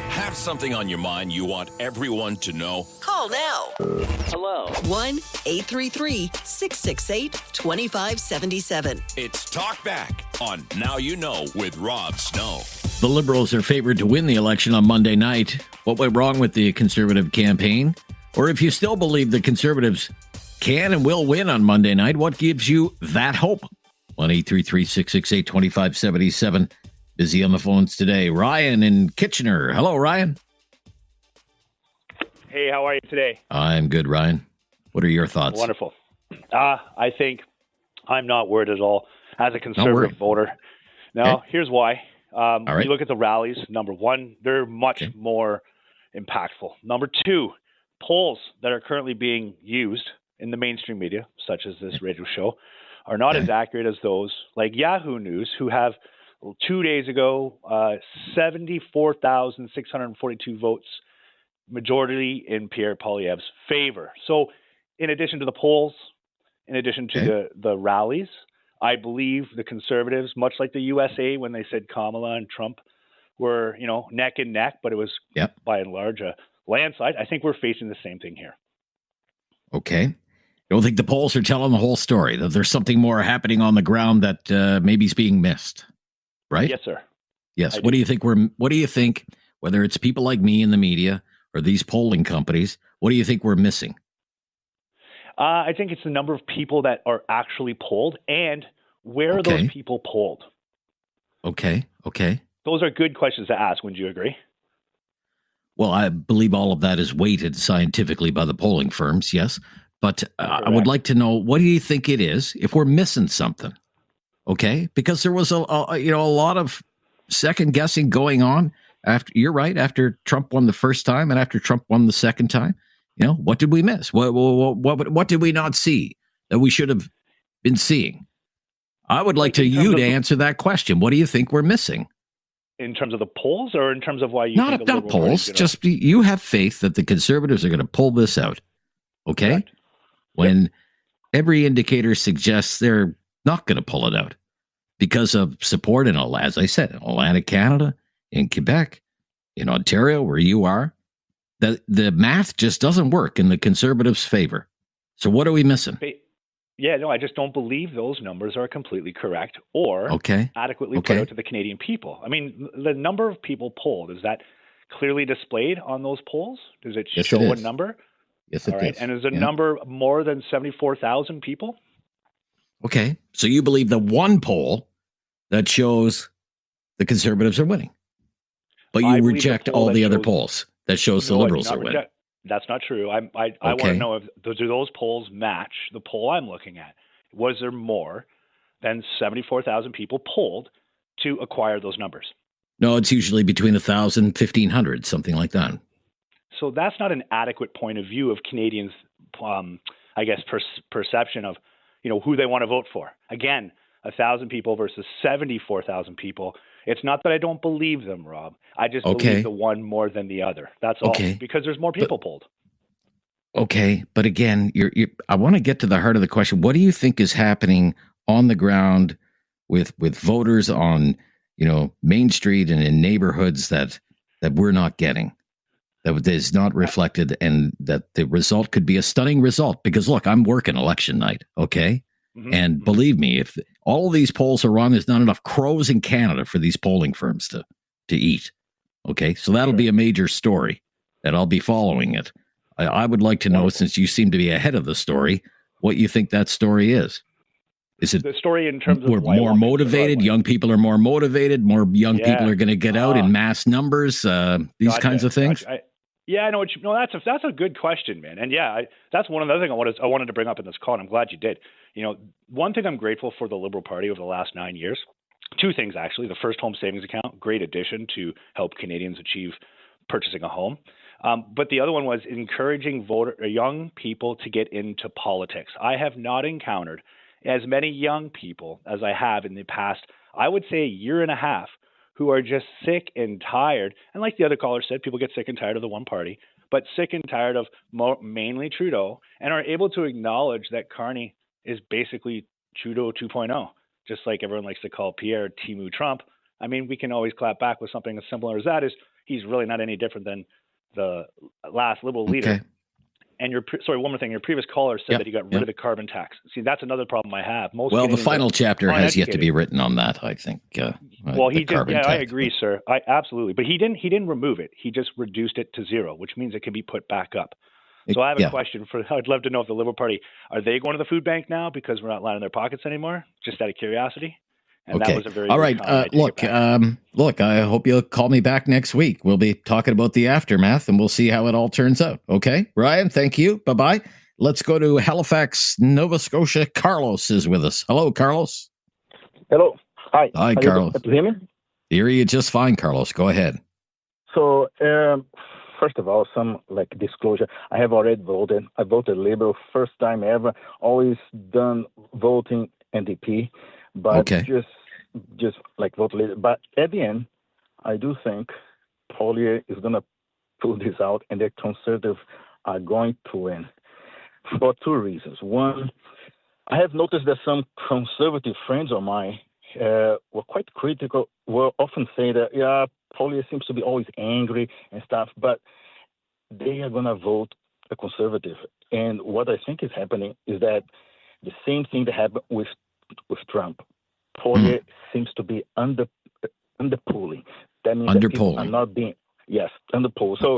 Have something on your mind you want everyone to know? Call now. Hello. 1-833-668-2577. It's Talkback on Now You Know with Rob Snow. The Liberals are favored to win the election on Monday night. What went wrong with the Conservative campaign? Or if you still believe the Conservatives can and will win on Monday night, what gives you that hope? 1-833-668-2577. Busy on the phones today. Ryan in Kitchener. Hello, Ryan. Hey, how are you today? I'm good, Ryan. What are your thoughts? Wonderful. I think I'm not worried at all as a conservative voter. Now, here's why. All right. You look at the rallies, number one, they're much more impactful. Number two, polls that are currently being used in the mainstream media, such as this radio show, are not as accurate as those like Yahoo News, who have 2 days ago 74,642 votes, majority in Pierre Poilievre's favor. So in addition to the polls, in addition to the rallies, I believe the Conservatives, much like the USA when they said Kamala and Trump were, neck and neck, but it was by and large a landslide. I think we're facing the same thing here. Okay. You don't think the polls are telling the whole story, that there's something more happening on the ground that maybe is being missed, right? Yes, sir. Yes. What do you think whether it's people like me in the media or these polling companies, what do you think we're missing? I think it's the number of people that are actually polled and where are those people polled? Okay. Those are good questions to ask. Wouldn't you agree? Well, I believe all of that is weighted scientifically by the polling firms, yes. But I would like to know, what do you think it is if we're missing something? Okay? Because there was a lot of second guessing going on after Trump won the first time and after Trump won the second time. What did we miss? What did we not see that we should have been seeing? I would like you to answer that question. What do you think we're missing? In terms of the polls, or in terms of why you think not polls? Just you have faith that the Conservatives are going to pull this out. Okay, correct. When every indicator suggests they're not going to pull it out because of support in, as I said, in Atlantic Canada, in Quebec, in Ontario, where you are. The math just doesn't work in the Conservatives' favor. So what are we missing? Yeah, no, I just don't believe those numbers are completely correct or adequately put out to the Canadian people. I mean, the number of people polled, is that clearly displayed on those polls? Does it show a number? Yes, it does. And is the number more than 74,000 people? Okay, so you believe the one poll that shows the Conservatives are winning, but you reject all the other polls that shows the Liberals are winning. That's not true. I want to know do those polls match the poll I'm looking at? Was there more than 74,000 people polled to acquire those numbers? No, it's usually between 1,000 and 1,500, something like that. So that's not an adequate point of view of Canadians' perception of who they want to vote for. Again, 1,000 people versus 74,000 people. It's not that I don't believe them, Rob. I just believe the one more than the other. That's all. Because there's more people polled. Okay, but again, I want to get to the heart of the question. What do you think is happening on the ground with voters on Main Street and in neighborhoods that we're not getting, that is not reflected, and that the result could be a stunning result? Because look, I'm working election night, okay? And believe me, if all of these polls are wrong, there's not enough crows in Canada for these polling firms to eat. Okay, so that'll be a major story that I'll be following it. I would like to know, since you seem to be ahead of the story, what you think that story is. Is it the story in terms of we're more motivated? Young people are more motivated. More young people are going to get out in mass numbers. These kinds of things. I know what you. No, that's a good question, man. And that's one of the other things I wanted to bring up in this call, and I'm glad you did. One thing I'm grateful for the Liberal Party over the last 9 years. Two things, actually. The first home savings account, great addition to help Canadians achieve purchasing a home. But the other one was encouraging young people to get into politics. I have not encountered as many young people as I have in the past, I would say a year and a half, who are just sick and tired. And like the other caller said, people get sick and tired of the one party, but sick and tired of mainly Trudeau, and are able to acknowledge that Carney is basically Trudeau 2.0, just like everyone likes to call Pierre Timu Trump. I mean, we can always clap back with something as similar as that. He's really not any different than the last Liberal leader. And one more thing. Your previous caller said that he got rid of the carbon tax. See, that's another problem I have. The final chapter has yet to be written on that, I think. He did. Yeah, I agree, sir. Absolutely. But he didn't remove it. He just reduced it to zero, which means it can be put back up. So I have a question I'd love to know if the Liberal Party, are they going to the food bank now because we're not lining their pockets anymore? Just out of curiosity. And that was a very all right. Look, I hope you'll call me back next week. We'll be talking about the aftermath, and we'll see how it all turns out. Okay, Ryan, thank you. Bye-bye. Let's go to Halifax, Nova Scotia. Carlos is with us. Hello, Carlos. Hello. Hi. Hi, Carlos. Can you hear me? Hear you just fine, Carlos. Go ahead. So, first of all, some disclosure. I have already voted. I voted Liberal first time ever. Always done voting NDP, but just vote Liberal. But at the end, I do think Poilier is going to pull this out, and the Conservatives are going to win for two reasons. One, I have noticed that some conservative friends of mine were quite critical, will often say that, Poilier seems to be always angry and stuff, but they are going to vote a conservative. And what I think is happening is that the same thing that happened with Trump. Poilier seems to be underpolling. That means that people are not being, underpolled. So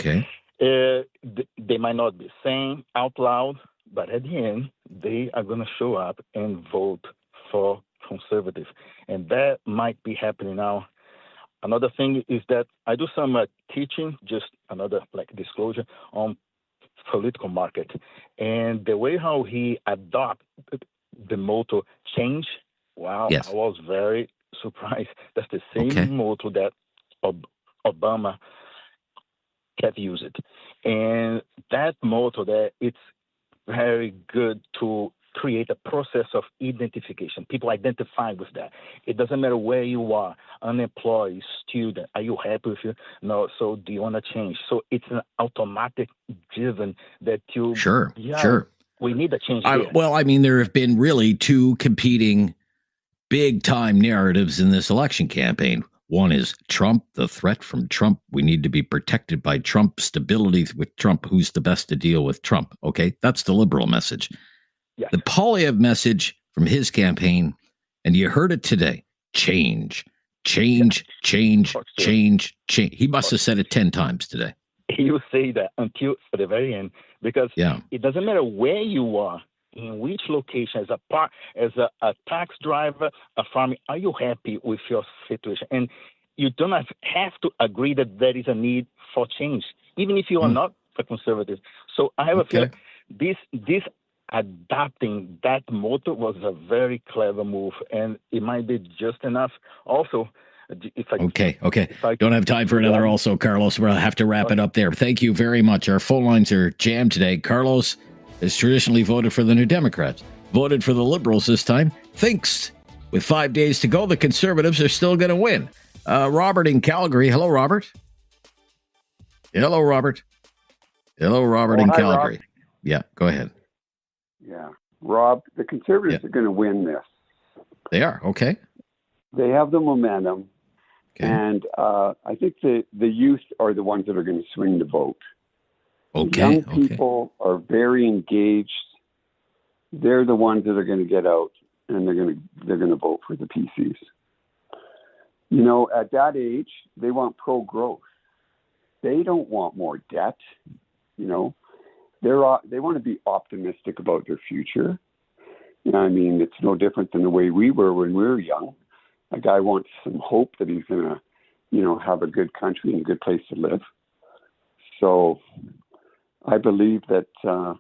they might not be saying out loud, but at the end, they are going to show up and vote for conservative. And that might be happening now. Another thing is that I do some teaching, just another disclosure, on political market. And the way how he adopted the motto change, I was very surprised. That's the same motto that Obama have used it. And that motto that it's very good to create a process of identification. People identify with that. It doesn't matter where you are, unemployed, student. Are you happy with it? No. So do you want to change? So it's an automatic driven that you. Sure. We need a change. Well, I mean, there have been really two competing big time narratives in this election campaign. One is Trump, the threat from Trump. We need to be protected by Trump, stability with Trump. Who's the best to deal with Trump? Okay, that's the liberal message. The Poilievre message from his campaign, and you heard it today, change. He must have said it 10 times today. He will say that until for the very end, because it doesn't matter where you are, in which location, as a tax driver, a farmer, are you happy with your situation? And you don't have to agree that there is a need for change, even if you are not a conservative. So I have a feeling this adapting that motto was a very clever move, and it might be just enough. Also, if I don't have time for another. Also, Carlos, we'll have to wrap it up there. Thank you very much. Our phone lines are jammed today. Carlos has traditionally voted for the New Democrats, voted for the Liberals this time. Thinks with 5 days to go, the Conservatives are still going to win. Robert in Calgary. Hello, Robert. Hello, Robert in Calgary. Rob. Yeah, go ahead. Yeah. Rob, the Conservatives are going to win this. They are, okay. They have the momentum. Okay. And I think the youth are the ones that are going to swing the vote. Okay. Young people are very engaged. They're the ones that are going to get out, and they're going to vote for the PCs. You know, at that age, they want pro-growth. They don't want more debt, you know. They want to be optimistic about their future. You know, I mean, it's no different than the way we were when we were young. A guy wants some hope that he's going to, you know, have a good country and a good place to live. So I believe that the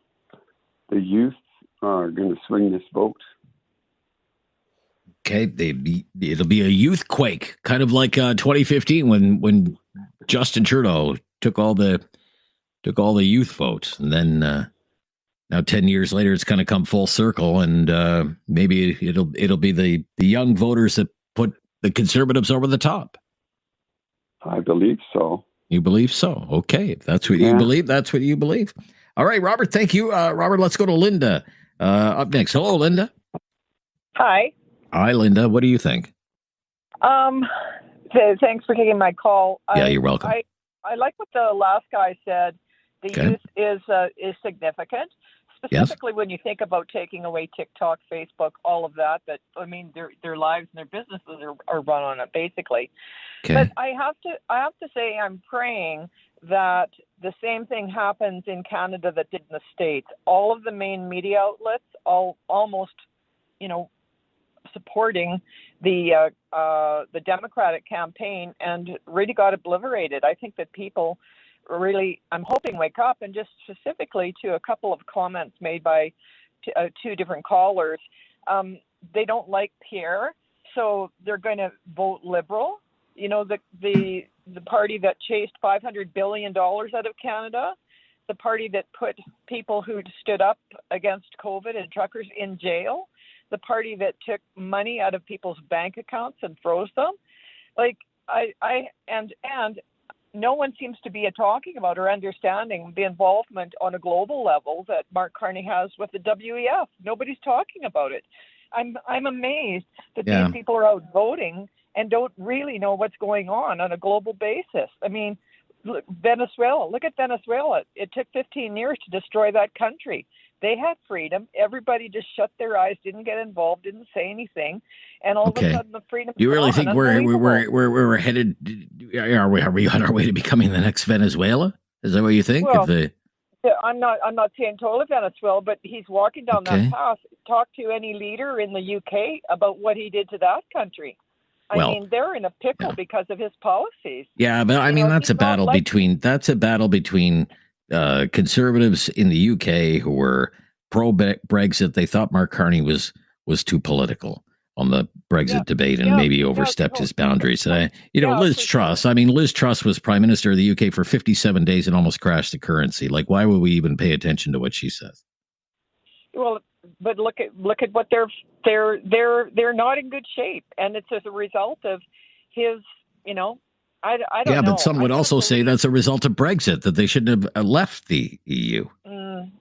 youth are going to swing this vote. Okay, it'll be a youth quake, kind of like 2015 when Justin Trudeau took all the youth votes, and then now 10 years later, it's kind of come full circle, and maybe it'll be the young voters that put the Conservatives over the top. I believe so. You believe so? Okay, if that's what you believe, that's what you believe. All right, Robert, thank you. Robert, let's go to Linda up next. Hello, Linda. Hi. Hi, Linda. What do you think? Thanks for taking my call. Yeah, you're welcome. I like what the last guy said. The youth is significant, specifically when you think about taking away TikTok, Facebook, all of that. That I mean, their lives and their businesses are run on it basically. Okay. But I have to say, I'm praying that the same thing happens in Canada that did in the States. All of the main media outlets, almost, you know, supporting the Democratic campaign and really got obliterated. I think that people really, I'm hoping, wake up, and just specifically to a couple of comments made by two different callers. They don't like Pierre, so they're going to vote Liberal. the party that chased $500 billion out of Canada, the party that put people who stood up against COVID and truckers in jail, the party that took money out of people's bank accounts and froze them. And no one seems to be talking about or understanding the involvement on a global level that Mark Carney has with the WEF. Nobody's talking about it. I'm amazed that these people are out voting and don't really know what's going on a global basis. I mean, look at Venezuela. It took 15 years to destroy that country. They had freedom. Everybody just shut their eyes, didn't get involved, didn't say anything, and all of a sudden the freedom. You really think we're headed? Are we on our way to becoming the next Venezuela? Is that what you think? Well, I'm not saying totally Venezuela, but he's walking down that path. Talk to any leader in the UK about what he did to that country. I mean, they're in a pickle because of his policies. Yeah, but I mean, that's a battle between conservatives in the UK who were pro-Brexit. They thought Mark Carney was too political on the Brexit debate and maybe overstepped his boundaries. Liz Truss. I mean, Liz Truss was Prime Minister of the UK for 57 days and almost crashed the currency. Like, why would we even pay attention to what she says? Well, but look at what they're not in good shape, and it's as a result of his, I don't know. Yeah, but some would also say that's a result of Brexit, that they shouldn't have left the EU.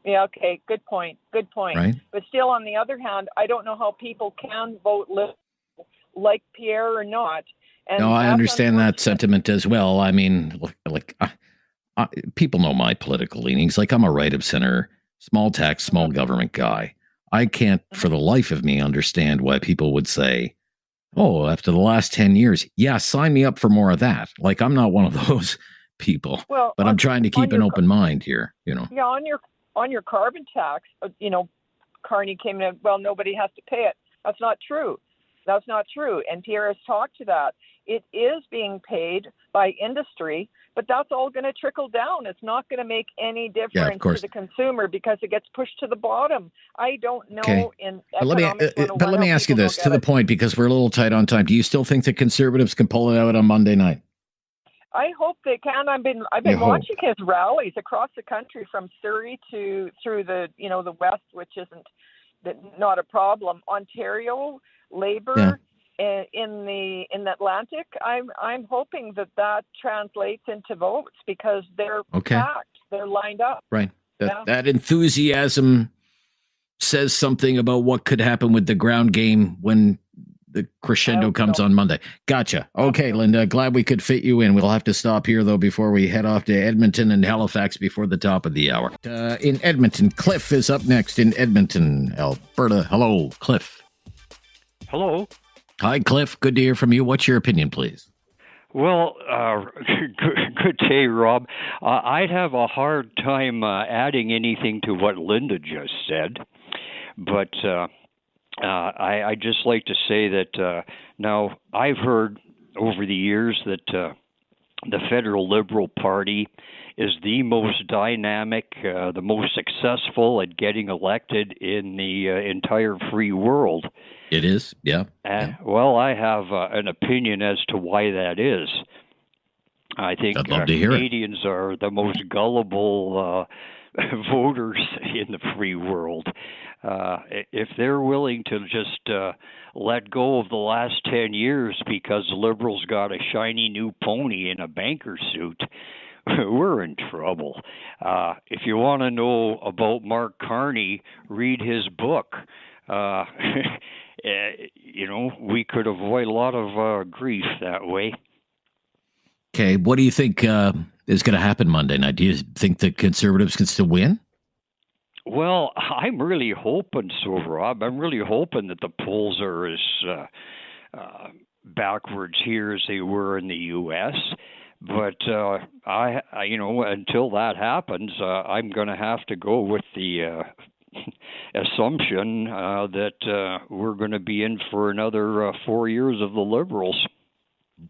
Yeah, okay, good point. Right. But still, on the other hand, I don't know how people can vote like Pierre or not. And no, I understand that sentiment as well. I mean, people know my political leanings. Like, I'm a right of center, small tax, small government guy. I can't, for the life of me, understand why people would say, oh, after the last 10 years, sign me up for more of that. Like, I'm not one of those people, but I'm trying to keep an open mind here, Yeah, on your carbon tax, Carney came in, well, nobody has to pay it. That's not true. And Pierre has talked to that. It is being paid by industry, but that's all going to trickle down. It's not going to make any difference to the consumer because it gets pushed to the bottom. I don't know in economics. But let me ask you this to the point, because we're a little tight on time. Do you still think the conservatives can pull it out on Monday night? I hope they can. I've been watching his rallies across the country from Surrey through the the West, which not a problem. Ontario, Labor. In the Atlantic, I'm hoping that translates into votes because they're packed, they're lined up. Right. That enthusiasm says something about what could happen with the ground game when the crescendo comes on Monday. Gotcha. Okay, Linda, glad we could fit you in. We'll have to stop here, though, before we head off to Edmonton and Halifax before the top of the hour. In Edmonton, Cliff is up next in Edmonton, Alberta. Hello, Cliff. Hello. Hi, Cliff. Good to hear from you. What's your opinion, please? Well, good day, Rob. I'd have a hard time adding anything to what Linda just said, but I'd just like to say that now I've heard over the years that the Federal Liberal Party is the most dynamic, the most successful at getting elected in the entire free world. It is, yeah. Well, I have an opinion as to why that is. I think I'd love to hear Canadians are the most gullible voters in the free world. If they're willing to just let go of the last 10 years because the Liberals got a shiny new pony in a banker suit, we're in trouble. If you want to know about Mark Carney, read his book. We could avoid a lot of grief that way. Okay, what do you think is going to happen Monday night? Do you think the Conservatives can still win? Well, I'm really hoping so, Rob. I'm really hoping that the polls are as backwards here as they were in the U.S., but I until that happens, I'm going to have to go with the assumption that we're going to be in for another 4 years of the Liberals.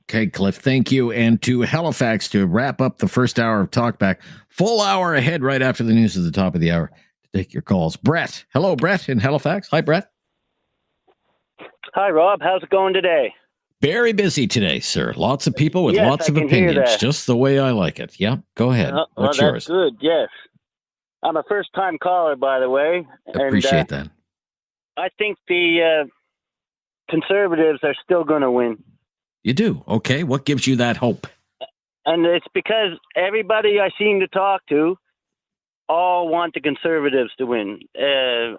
Okay, Cliff, thank you. And to Halifax to wrap up the first hour of Talkback. Full hour ahead right after the news at the top of the hour to take your calls. Brett. Hello, Brett in Halifax. Hi, Brett. Hi, Rob. How's it going today? Very busy today, sir. Lots of people with Yes, lots I of can hear opinions, that. just the way I like it. Yeah, go ahead. Well, What's that's yours? good. Yes, I'm a first-time caller, by the way. Appreciate that. I think the conservatives are still going to win, You do? Okay. What gives you that hope? and it's because everybody I seem to talk to all want the conservatives to win. And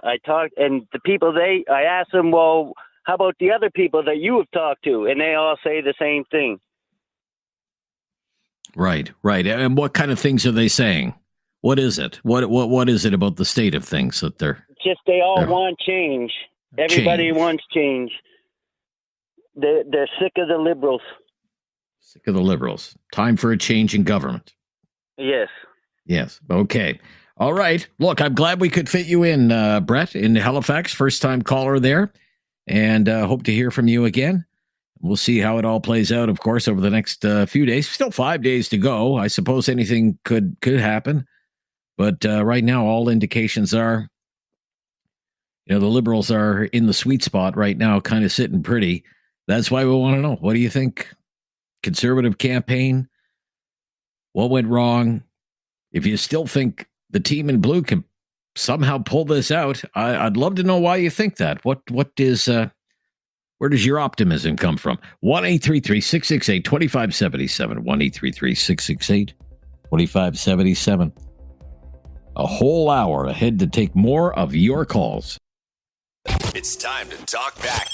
the people I ask them, well, how about the other people that you have talked to? And they all say the same thing. Right. And what kind of things are they saying? What is it? What is it about the state of things that they're Just they all want change. Everybody wants change. They're sick of the liberals. sick of the liberals? Time for a change in government. Yes. Yes. Okay. All right. Look, I'm glad we could fit you in, Brett, in Halifax. First time caller there. And hope to hear from you again. We'll see how it all plays out, of course, over the next few days. Still 5 days to go. I suppose anything could happen. But right now, all indications are, the Liberals are in the sweet spot right now, kind of sitting pretty. That's why we want to know. What do you think? Conservative campaign? What went wrong? If you still think the team in blue can somehow pull this out, I'd love to know why you think that. What is... where does your optimism come from? 1-833-668-2577. 1-833-668-2577. A whole hour ahead to take more of your calls. It's time to talk back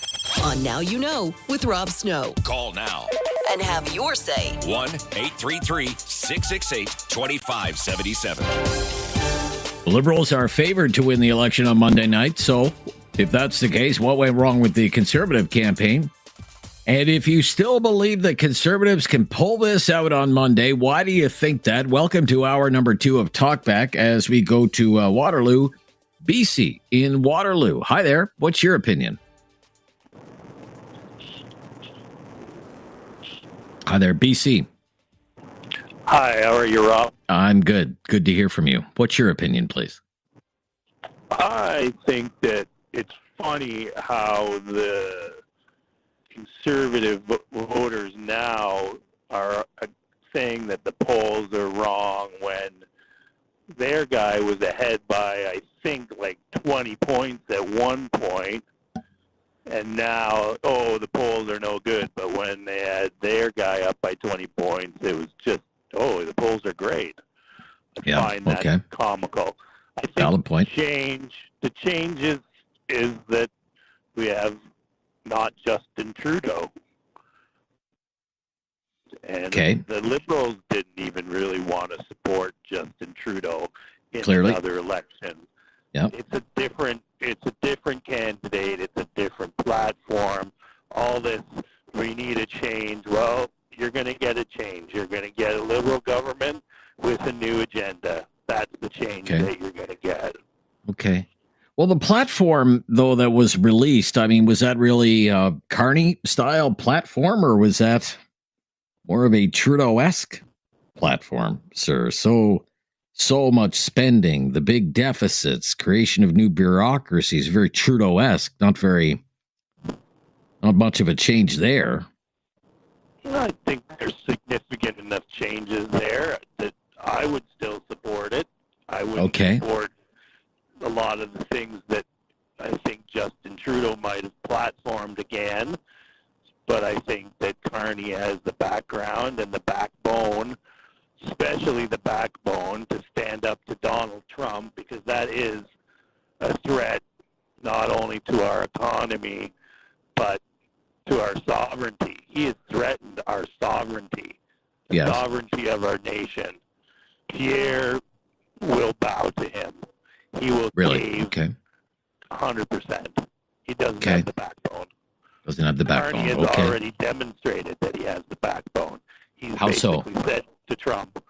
On Now You Know with Rob Snow. Call now. And have your say. 1-833-668-2577. The Liberals are favored to win the election on Monday night. So if that's the case, what went wrong with the Conservative campaign? And if you still believe that Conservatives can pull this out on Monday, why do you think that? Welcome to hour number 2 of Talkback as we go to Waterloo, BC in Waterloo. Hi there. What's your opinion? Hi there, BC. Hi, how are you, Rob? I'm good. Good to hear from you. What's your opinion, please? I think that it's funny how the conservative voters now are saying that the polls are wrong when their guy was ahead by, I think, like 20 points at one point. And now, the polls are no good. But when they had their guy up by 20 points, it was just, the polls are great. I find that comical. I think valid point. The change is that we have not Justin Trudeau. And the Liberals didn't even really want to support Justin Trudeau in another election. Yep. It's a different candidate. It's a different platform. All this, we need a change. Well, you're going to get a change. You're going to get a Liberal government with a new agenda. That's the change that you're going to get. Okay. Well, the platform, though, that was released, I mean, was that really a Carney-style platform, or was that more of a Trudeau-esque platform, sir? So much spending, the big deficits, creation of new bureaucracies, very Trudeau-esque, not much of a change there. I think there's significant enough changes there that I would still support it. I would support a lot of the things that I think Justin Trudeau might have platformed again, but I think that Carney has the background and the backbone, especially the backbone, to stand up to Donald Trump, because that is a threat not only to our economy, but to our sovereignty. He has threatened our sovereignty, the sovereignty of our nation. Pierre will bow to him. He will cave 100%. He doesn't have the backbone. Doesn't have the backbone. Carney has already demonstrated that he has the backbone. He's basically said to Trump,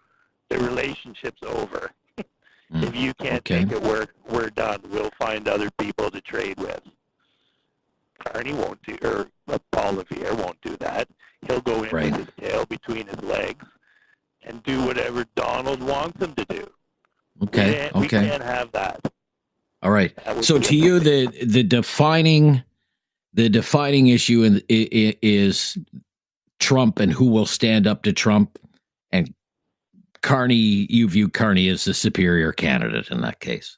the relationship's over. If you can't make it work, we're done. We'll find other people to trade with. Carney won't do, or Paul Revere won't do that. He'll go in with his tail between his legs and do whatever Donald wants him to do. We can't have that. All right. So to you, the defining the defining issue is Trump and who will stand up to Trump. And Carney, you view Carney as the superior candidate in that case.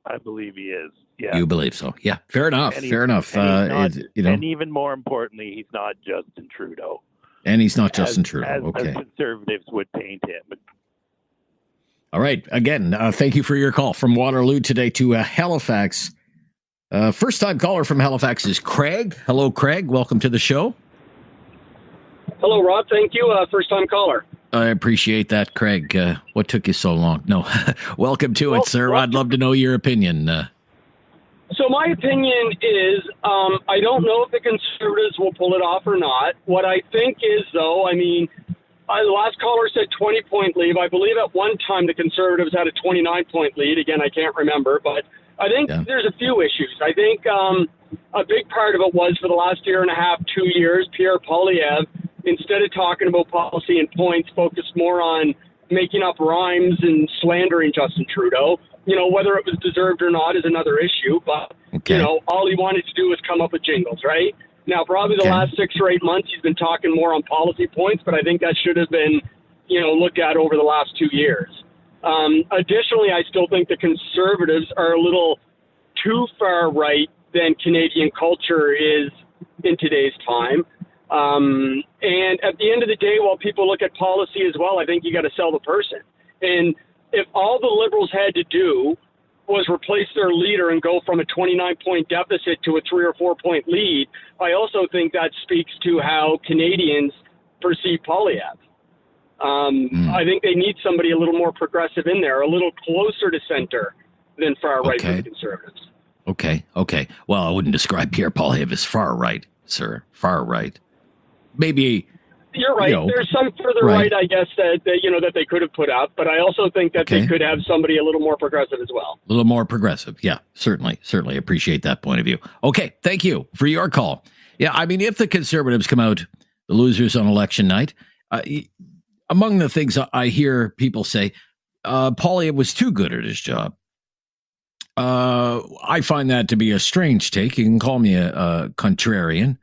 I believe he is. Yeah. You believe so? Yeah. Fair enough. Fair enough. And even more importantly, he's not Justin Trudeau. And he's not Justin Trudeau. As Okay. conservatives would paint him. All right. Again, thank you for your call from Waterloo today to Halifax. First-time caller from Halifax is Craig. Hello, Craig. Welcome to the show. Hello, Rob. Thank you. First-time caller. I appreciate that, Craig. What took you so long? No. Welcome to it, sir. I'd love to know your opinion. So my opinion is I don't know if the Conservatives will pull it off or not. What I think is, though, the last caller said 20-point lead. I believe at one time the Conservatives had a 29-point lead. Again, I can't remember. But I think there's a few issues. I think a big part of it was for the last year and a half, 2 years, Pierre Poilievre, instead of talking about policy and points, focused more on making up rhymes and slandering Justin Trudeau. You know, whether it was deserved or not is another issue. But, you know, all he wanted to do was come up with jingles, right? Now, probably the last 6 or 8 months, he's been talking more on policy points, but I think that should have been, looked at over the last 2 years. Additionally, I still think the Conservatives are a little too far right than Canadian culture is in today's time. And at the end of the day, while people look at policy as well, I think you got to sell the person. And if all the Liberals had to do was replace their leader and go from a 29-point deficit to a 3 or 4 point lead, I also think that speaks to how Canadians perceive Poilievre. I think they need somebody a little more progressive in there, a little closer to center than far right for the Conservatives. Okay. Well, I wouldn't describe Pierre Poilievre as far right, sir. Far right. Maybe. You're right. There's some further right, I guess, that they could have put up, but I also think that they could have somebody a little more progressive as well. A little more progressive. Yeah, certainly appreciate that point of view. Okay, thank you for your call. Yeah, I mean, if the Conservatives come out the losers on election night, among the things I hear people say, Poilievre was too good at his job. I find that to be a strange take. You can call me a contrarian.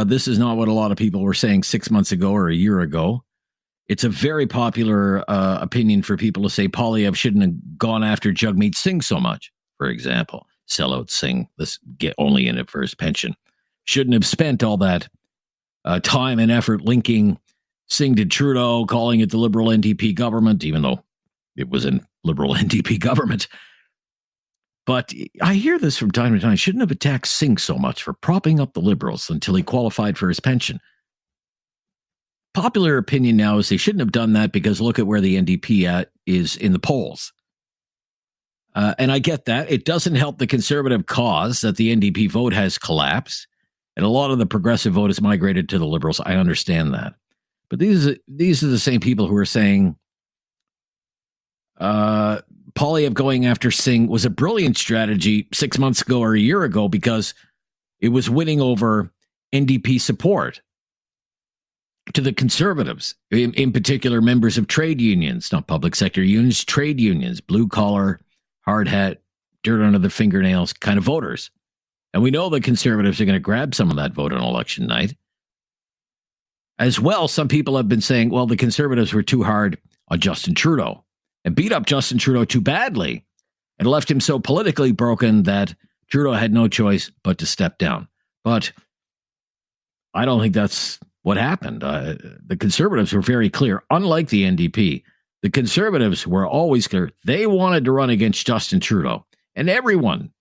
This is not what a lot of people were saying 6 months ago or a year ago. It's a very popular opinion for people to say Poilievre shouldn't have gone after Jagmeet Singh so much, for example. Sellout Singh, let's get only in it for his pension. Shouldn't have spent all that time and effort linking Singh to Trudeau, calling it the Liberal NDP government, even though it was a Liberal NDP government. But I hear this from time to time. Shouldn't have attacked Singh so much for propping up the Liberals until he qualified for his pension. Popular opinion now is they shouldn't have done that because look at where the NDP is in the polls. And I get that. It doesn't help the Conservative cause that the NDP vote has collapsed. And a lot of the progressive vote has migrated to the Liberals. I understand that. But these are the same people who are saying Poilievre going after Singh was a brilliant strategy 6 months ago or a year ago because it was winning over NDP support to the Conservatives, in particular members of trade unions, not public sector unions, trade unions, blue collar, hard hat, dirt under the fingernails kind of voters. And we know the Conservatives are going to grab some of that vote on election night. As well, some people have been saying, well, the Conservatives were too hard on Justin Trudeau and beat up Justin Trudeau too badly and left him so politically broken that Trudeau had no choice but to step down. But I don't think that's what happened. The Conservatives were very clear. Unlike the NDP, the Conservatives were always clear. They wanted to run against Justin Trudeau. And everyone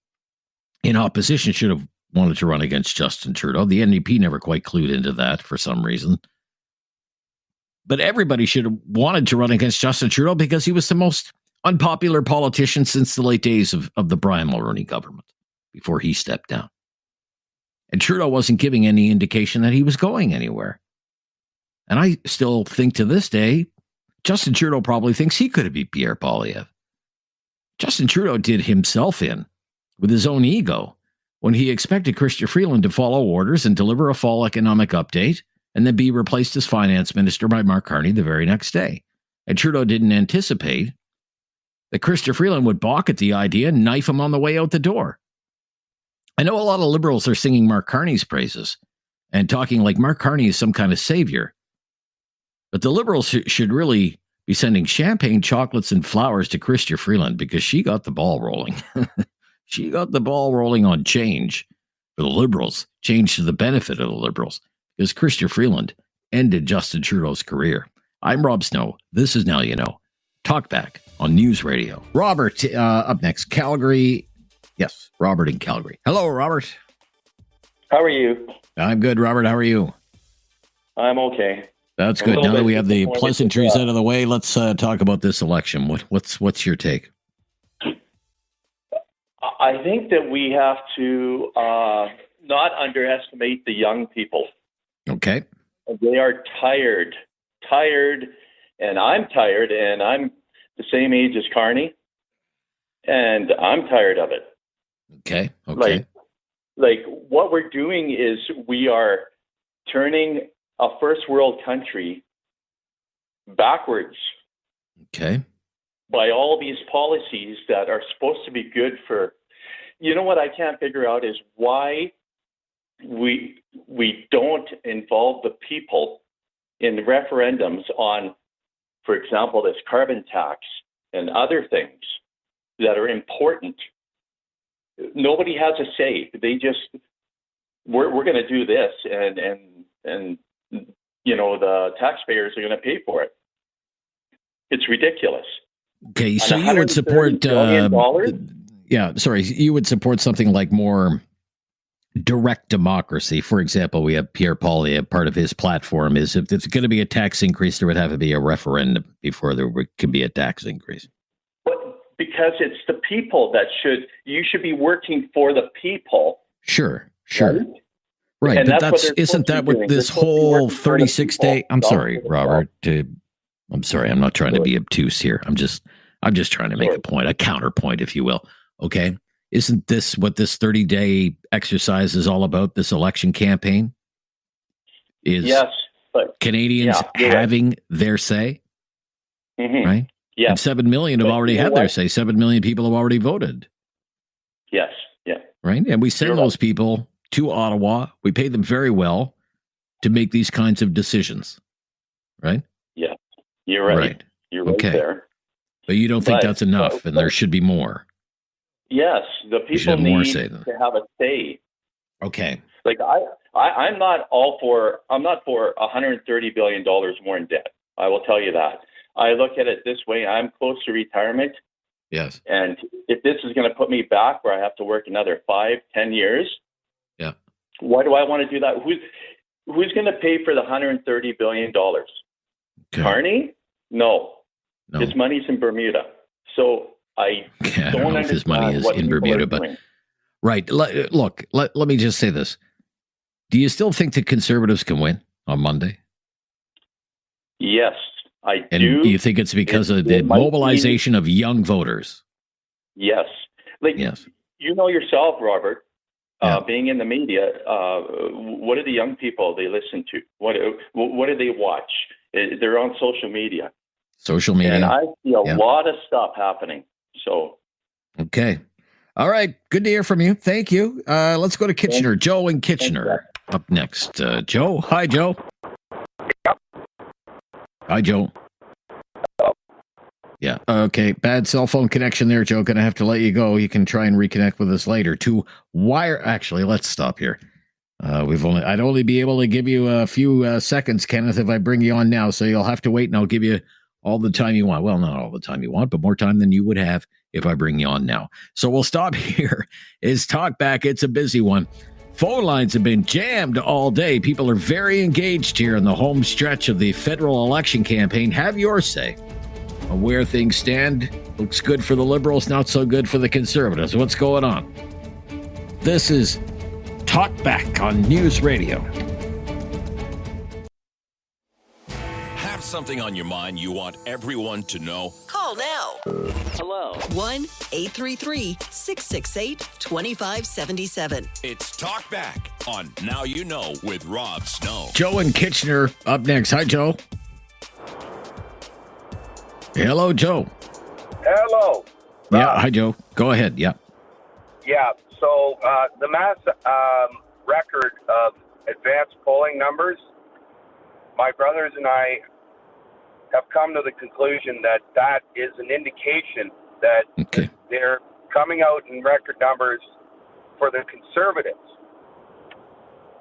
in opposition should have wanted to run against Justin Trudeau. The NDP never quite clued into that for some reason. But everybody should have wanted to run against Justin Trudeau because he was the most unpopular politician since the late days of the Brian Mulroney government before he stepped down. And Trudeau wasn't giving any indication that he was going anywhere. And I still think to this day, Justin Trudeau probably thinks he could have beat Pierre Poilievre. Justin Trudeau did himself in with his own ego when he expected Chrystia Freeland to follow orders and deliver a fall economic update and then be replaced as finance minister by Mark Carney the very next day. And Trudeau didn't anticipate that Chrystia Freeland would balk at the idea and knife him on the way out the door. I know a lot of liberals are singing Mark Carney's praises and talking like Mark Carney is some kind of savior. But the liberals should really be sending champagne, chocolates, and flowers to Chrystia Freeland because she got the ball rolling. She got the ball rolling on change for the liberals, change to the benefit of the liberals, because Chrystia Freeland ended Justin Trudeau's career. I'm Rob Snow. This is Now You Know. Talkback on News Radio. Robert, up next, Calgary. Yes, Robert in Calgary. Hello, Robert. How are you? I'm good, Robert. How are you? I'm okay. That's good. Now that we have the pleasantries out of the way, let's talk about this election. What's your take? I think that we have to not underestimate the young people. Okay. They are tired, and I'm tired, and I'm the same age as Carney, and I'm tired of it. Okay. Okay. Like what we're doing is we are turning a first world country backwards. Okay. By all these policies that are supposed to be good for, you know what I can't figure out is why we don't involve the people in the referendums on, for example, this carbon tax and other things that are important. Nobody has a say. They just, we're going to do this and you know, the taxpayers are going to pay for it. It's ridiculous. Okay, so you would support you would support something like more direct democracy. For example, we have Pierre Poilievre, part of his platform is if it's going to be a tax increase, there would have to be a referendum before there could be a tax increase. But because it's the people that you should be working for the people. Sure. Right, but isn't that what this whole 36-day? I'm sorry, Robert. I'm sorry. I'm not trying to be obtuse here. I'm just trying to make a point, a counterpoint, if you will. Okay, isn't this what this 30-day exercise is all about? This election campaign is but Canadians having their say, right? Yeah, and 7 million have already had their say. 7 million people have already voted. Yes. Yeah. Right, and we send those people to Ottawa. We pay them very well to make these kinds of decisions, right? Yeah, you're right. You're right there. But you don't think that's enough, and there should be more. Yes, the people need to have a say. Okay. Like I'm not for $130 billion more in debt. I will tell you that. I look at it this way. I'm close to retirement. Yes. And if this is going to put me back where I have to work another 5-10 years, yeah. Why do I want to do that? Who's going to pay for the $130 billion? Okay. Carney? No. His money's in Bermuda. So I don't know if his money is in Bermuda, but right. Look, let me just say this. Do you still think the Conservatives can win on Monday? Yes, I do. And do you think it's because of the mobilization of young voters? Yes. Yes. You know yourself, Robert, being in the media, what do the young people they listen to? What do they watch? They're on social media. Social media. And I see a lot of stuff happening. So. Okay. All right. Good to hear from you. Thank you. Let's go to Kitchener. Joe in Kitchener up next. Joe. Hi, Joe. Hi, Joe. Yeah. Okay. Bad cell phone connection there, Joe. Gonna have to let you go. You can try and reconnect with us later. Actually, let's stop here. I'd only be able to give you a few seconds, Kenneth, if I bring you on now. So you'll have to wait, and I'll give you all the time you want. Well, not all the time you want, but more time than you would have if I bring you on now. So we'll stop here. Is Talkback. It's a busy one. Phone lines have been jammed all day. People are very engaged here in the home stretch of the federal election campaign. Have your say on where things stand. Looks good for the Liberals, not so good for the Conservatives. What's going on? This is Talkback on News Radio. Have something on your mind you want everyone to know? Call now. Hello. 1-833-668-2577. It's Talkback on Now You Know with Rob Snow. Joe in Kitchener up next. Hi, Joe. Hello, Joe. Hello. Yeah, hi, Joe. Go ahead. Yeah. Yeah, so the mass record of advanced polling numbers, my brothers and I have come to the conclusion that that is an indication that they're coming out in record numbers for the Conservatives.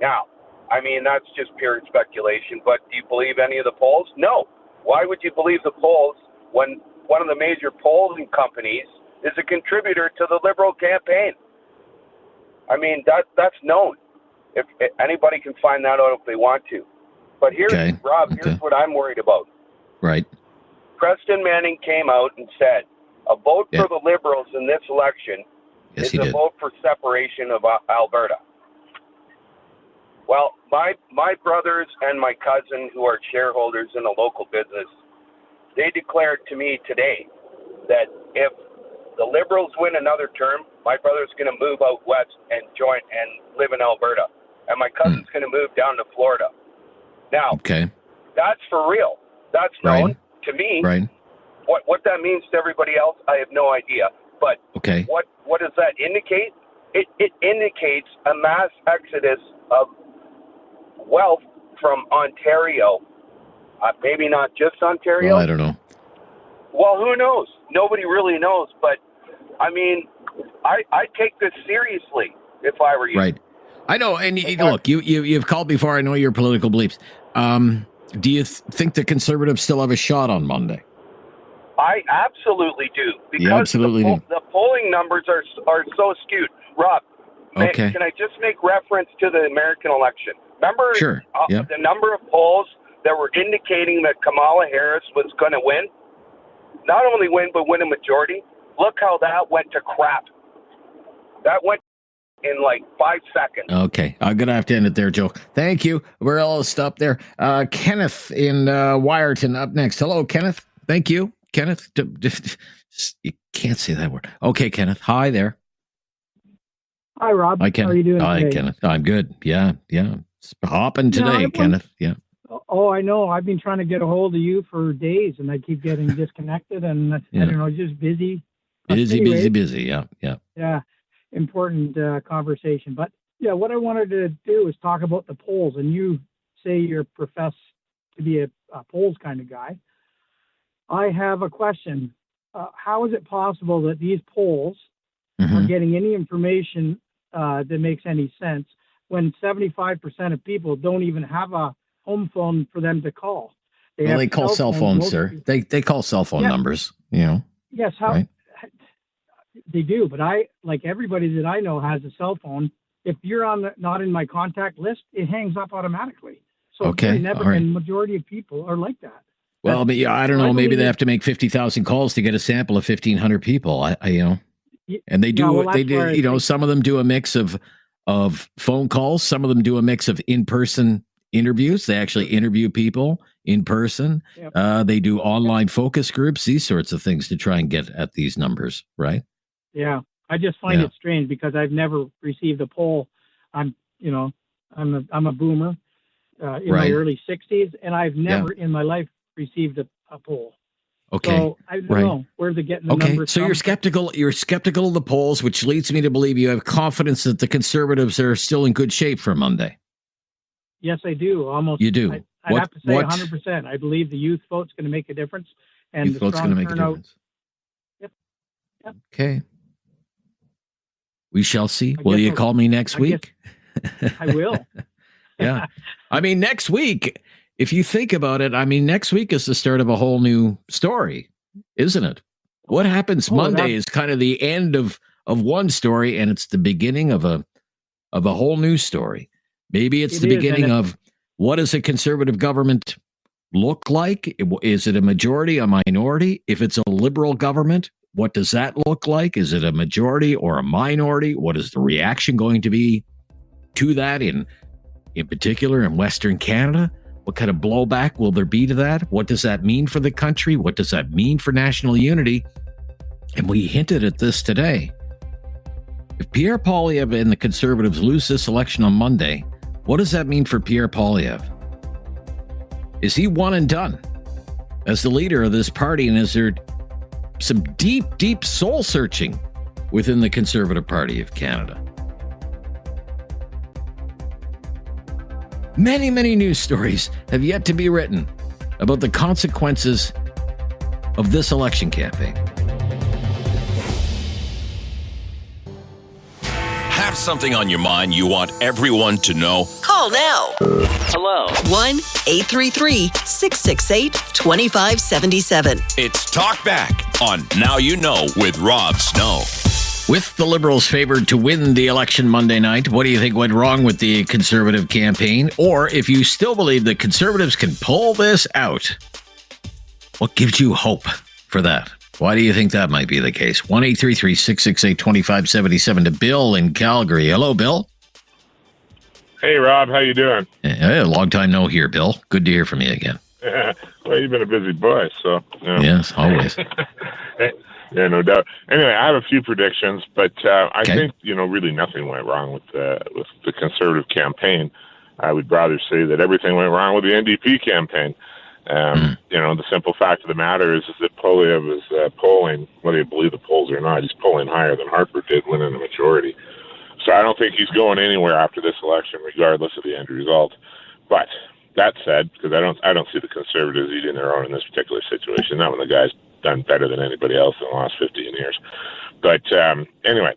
Now, I mean, that's just pure speculation, but do you believe any of the polls? No. Why would you believe the polls when one of the major polling companies is a contributor to the Liberal campaign? I mean, that's known. If anybody can find that out if they want to. But here's, Rob, here's what I'm worried about. Right. Preston Manning came out and said, a vote for the Liberals in this election is a vote for separation of Alberta. Well, my brothers and my cousin, who are shareholders in a local business, they declared to me today that if the Liberals win another term, my brother's going to move out west and join and live in Alberta. And my cousin's going to move down to Florida. Now, that's for real. That's known to me. Right. What that means to everybody else, I have no idea. But what does that indicate? It indicates a mass exodus of wealth from Ontario. Maybe not just Ontario. Well, I don't know. Well, who knows? Nobody really knows. But, I mean, I'd take this seriously if I were you. Right. I know. And look, you've called before. I know your political beliefs. Do you think the Conservatives still have a shot on Monday? I absolutely do. Because absolutely do. The polling numbers are so skewed. Rob, can I just make reference to the American election? Remember the number of polls that were indicating that Kamala Harris was going to win? Not only win, but win a majority. Look how that went to crap. That went in like 5 seconds. Okay. I'm going to have to end it there, Joe. Thank you. We're all stop there. Kenneth in Wyerton up next. Hello, Kenneth. Thank you. Kenneth, you can't say that word. Okay, Kenneth. Hi there. Hi, Rob. Hi, Kenneth. How are you doing Hi, today? Kenneth. I'm good. Yeah. It's hopping today, Kenneth. Yeah. Oh, I know. I've been trying to get a hold of you for days, and I keep getting disconnected, and I don't know, just busy. Busy. Yeah. Yeah, important conversation. But, yeah, what I wanted to do is talk about the polls, and you say you're professed to be a polls kind of guy. I have a question. How is it possible that these polls are getting any information that makes any sense when 75% of people don't even have a home phone for them to call? They call cell phones, sir. They call cell phone numbers, Yes, they do. But I, like everybody that I know, has a cell phone. If you're not in my contact list, it hangs up automatically. So and majority of people are like that. Well, but I don't know. Maybe they have to make 50,000 calls to get a sample of 1,500 people. And they do. They do. Some of them do a mix of phone calls. Some of them do a mix of in-person interviews. They actually interview people in person. They do online focus groups. These sorts of things to try and get at these numbers. Right. Yeah, I just find it strange because I've never received a poll. I'm a boomer in my early 60s, and I've never in my life received a poll. Okay. So I don't know where they're getting the numbers so from. You're skeptical of the polls, which leads me to believe you have confidence that the Conservatives are still in good shape for Monday. Yes, I do. Almost. You do. I have to say 100%. I believe the youth vote's going to make a difference, and youth vote's going to make turnout. a difference. Yep. Okay. We shall see. Will you call me next week? I will. Yeah. I mean, next week, if you think about it, next week is the start of a whole new story, isn't it? What happens Monday is kind of the end of one story, and it's the beginning of a whole new story. Maybe it's the beginning of what does a conservative government look like? Is it a majority, a minority? If it's a liberal government, what does that look like? Is it a majority or a minority? What is the reaction going to be to that in particular in Western Canada? What kind of blowback will there be to that? What does that mean for the country? What does that mean for national unity? And we hinted at this today. If Pierre Poilievre and the Conservatives lose this election on Monday, what does that mean for Pierre Poilievre? Is he one and done as the leader of this party? And is there some deep, deep soul searching within the Conservative Party of Canada. Many, many news stories have yet to be written about the consequences of this election campaign. Have something on your mind you want everyone to know? Call now. Hello. 1-833-668-2577. It's Talkback on Now You Know with Rob Snow. With the Liberals favored to win the election Monday night, what do you think went wrong with the Conservative campaign? Or if you still believe the Conservatives can pull this out, what gives you hope for that? Why do you think that might be the case? 1-833-668-2577 to Bill in Calgary. Hello, Bill. Hey, Rob. How you doing? A long time no hear, Bill. Good to hear from you again. Well, you've been a busy boy, so. Yeah. Yes, always. Yeah, no doubt. Anyway, I have a few predictions, but I think, really nothing went wrong with the Conservative campaign. I would rather say that everything went wrong with the NDP campaign. The simple fact of the matter is that Poilievre is polling, whether you believe the polls or not, he's polling higher than Harper did, winning a majority. So I don't think he's going anywhere after this election, regardless of the end result. But that said, because I don't see the Conservatives eating their own in this particular situation. Not when the guy's done better than anybody else in the last 15 years. But anyway,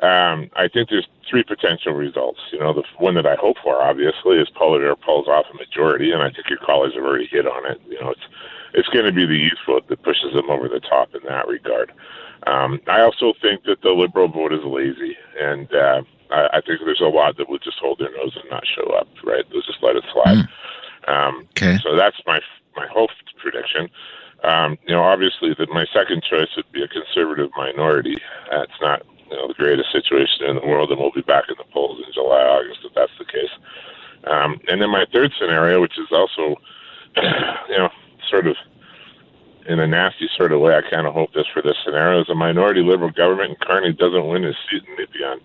I think there's three potential results. The one that I hope for, obviously, is Poilievre pulls off a majority, and I think your callers have already hit on it. It's going to be the youth vote that pushes them over the top in that regard. I also think that the Liberal vote is lazy, and I think there's a lot that would just hold their nose and not show up, right? They'll just let it slide. So that's my hope prediction. Obviously, that my second choice would be a Conservative minority. It's not the greatest situation in the world, and we'll be back in the polls in July, August, if that's the case. And then my third scenario, which is also, sort of in a nasty sort of way, I kind of hope this for this scenario, is a minority Liberal government and Carney doesn't win his seat in Nepean.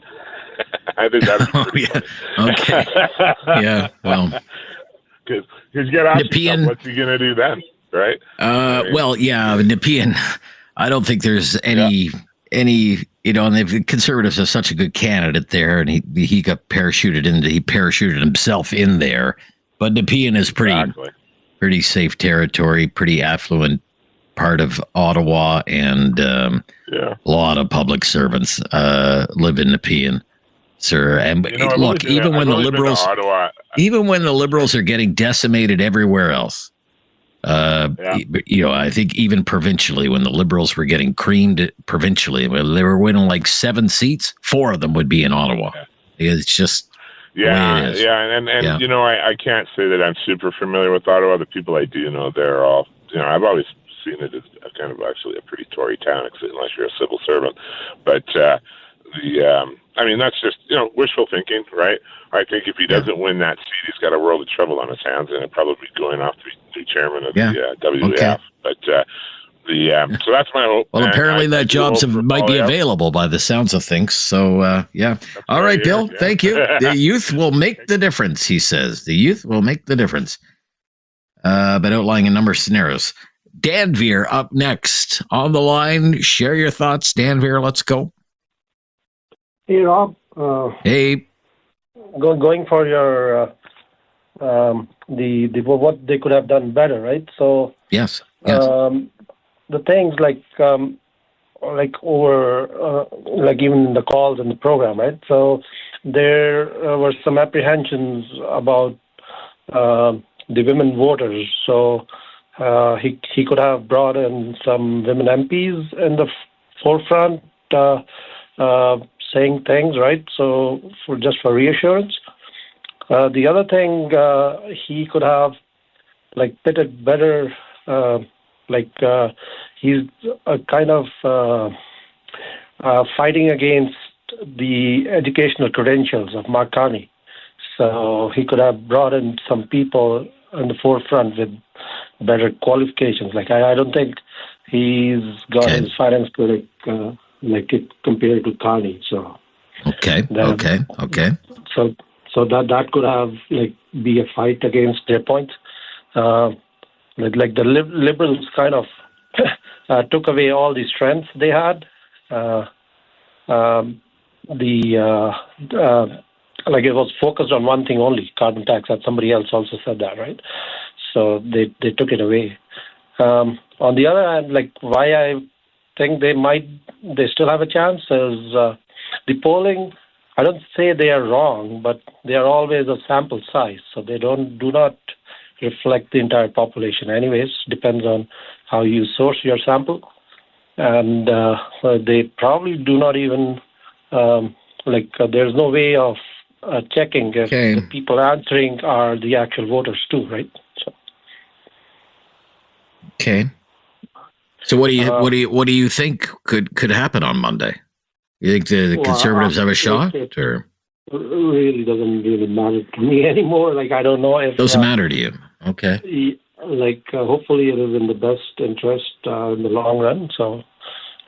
I think that'd be pretty funny. Okay. Yeah, well. Because you got to ask yourself, what's he going to do then, right? Nepean, I don't think there's any, and the Conservatives are such a good candidate there, and he got parachuted himself in there. But Nepean is pretty safe territory, pretty affluent part of Ottawa, and a lot of public servants live in Nepean, sir. And look, even when the Liberals are getting decimated everywhere else, I think even provincially, when the Liberals were getting creamed provincially, when they were winning like 7 seats, 4 of them would be in Ottawa. It's just I can't say that I'm super familiar with Ottawa. The people I do know, they're all, I've always seen it as a kind of actually a pretty Tory town, unless you're a civil servant. But that's just wishful thinking, right? I think if he doesn't win that seat, he's got a world of trouble on his hands, and he'll probably be going off to be chairman of the WEF. Okay. But so that's my hope. Well, apparently that job might be available by the sounds of things. So all right, Bill. Yeah. Thank you. The youth will make the difference, he says. The youth will make the difference. But outlining a number of scenarios. Danveer up next on the line. Share your thoughts, Danveer. Let's go. Hey, Rob. Hey. Going for your the what they could have done better, right? So yes. The things like over even in the calls and the program, right? So there were some apprehensions about the women voters. So he could have brought in some women MPs in the forefront, saying things, right? So for reassurance. The other thing he could have pitted better. He's kind of fighting against the educational credentials of Mark Carney. So he could have brought in some people in the forefront with better qualifications. I don't think he's got his finance critic compared to Carney. So okay. So that could have be a fight against their points. The Liberals kind of took away all the strengths they had, like it was focused on one thing only, carbon tax. That somebody else also said that, right? So they took it away. On the other hand, like why I think they still have a chance is the polling. I don't say they are wrong, but they are always a sample size, so they do not reflect the entire population. Anyways, depends on how you source your sample, and they probably do not even there's no way of checking if the people answering are the actual voters too, right? So. Okay. So what do you think could happen on Monday? You think the Conservatives have a shot, or it really doesn't really matter to me anymore? Like I don't know if doesn't matter to you. Okay. Hopefully it is in the best interest in the long run. So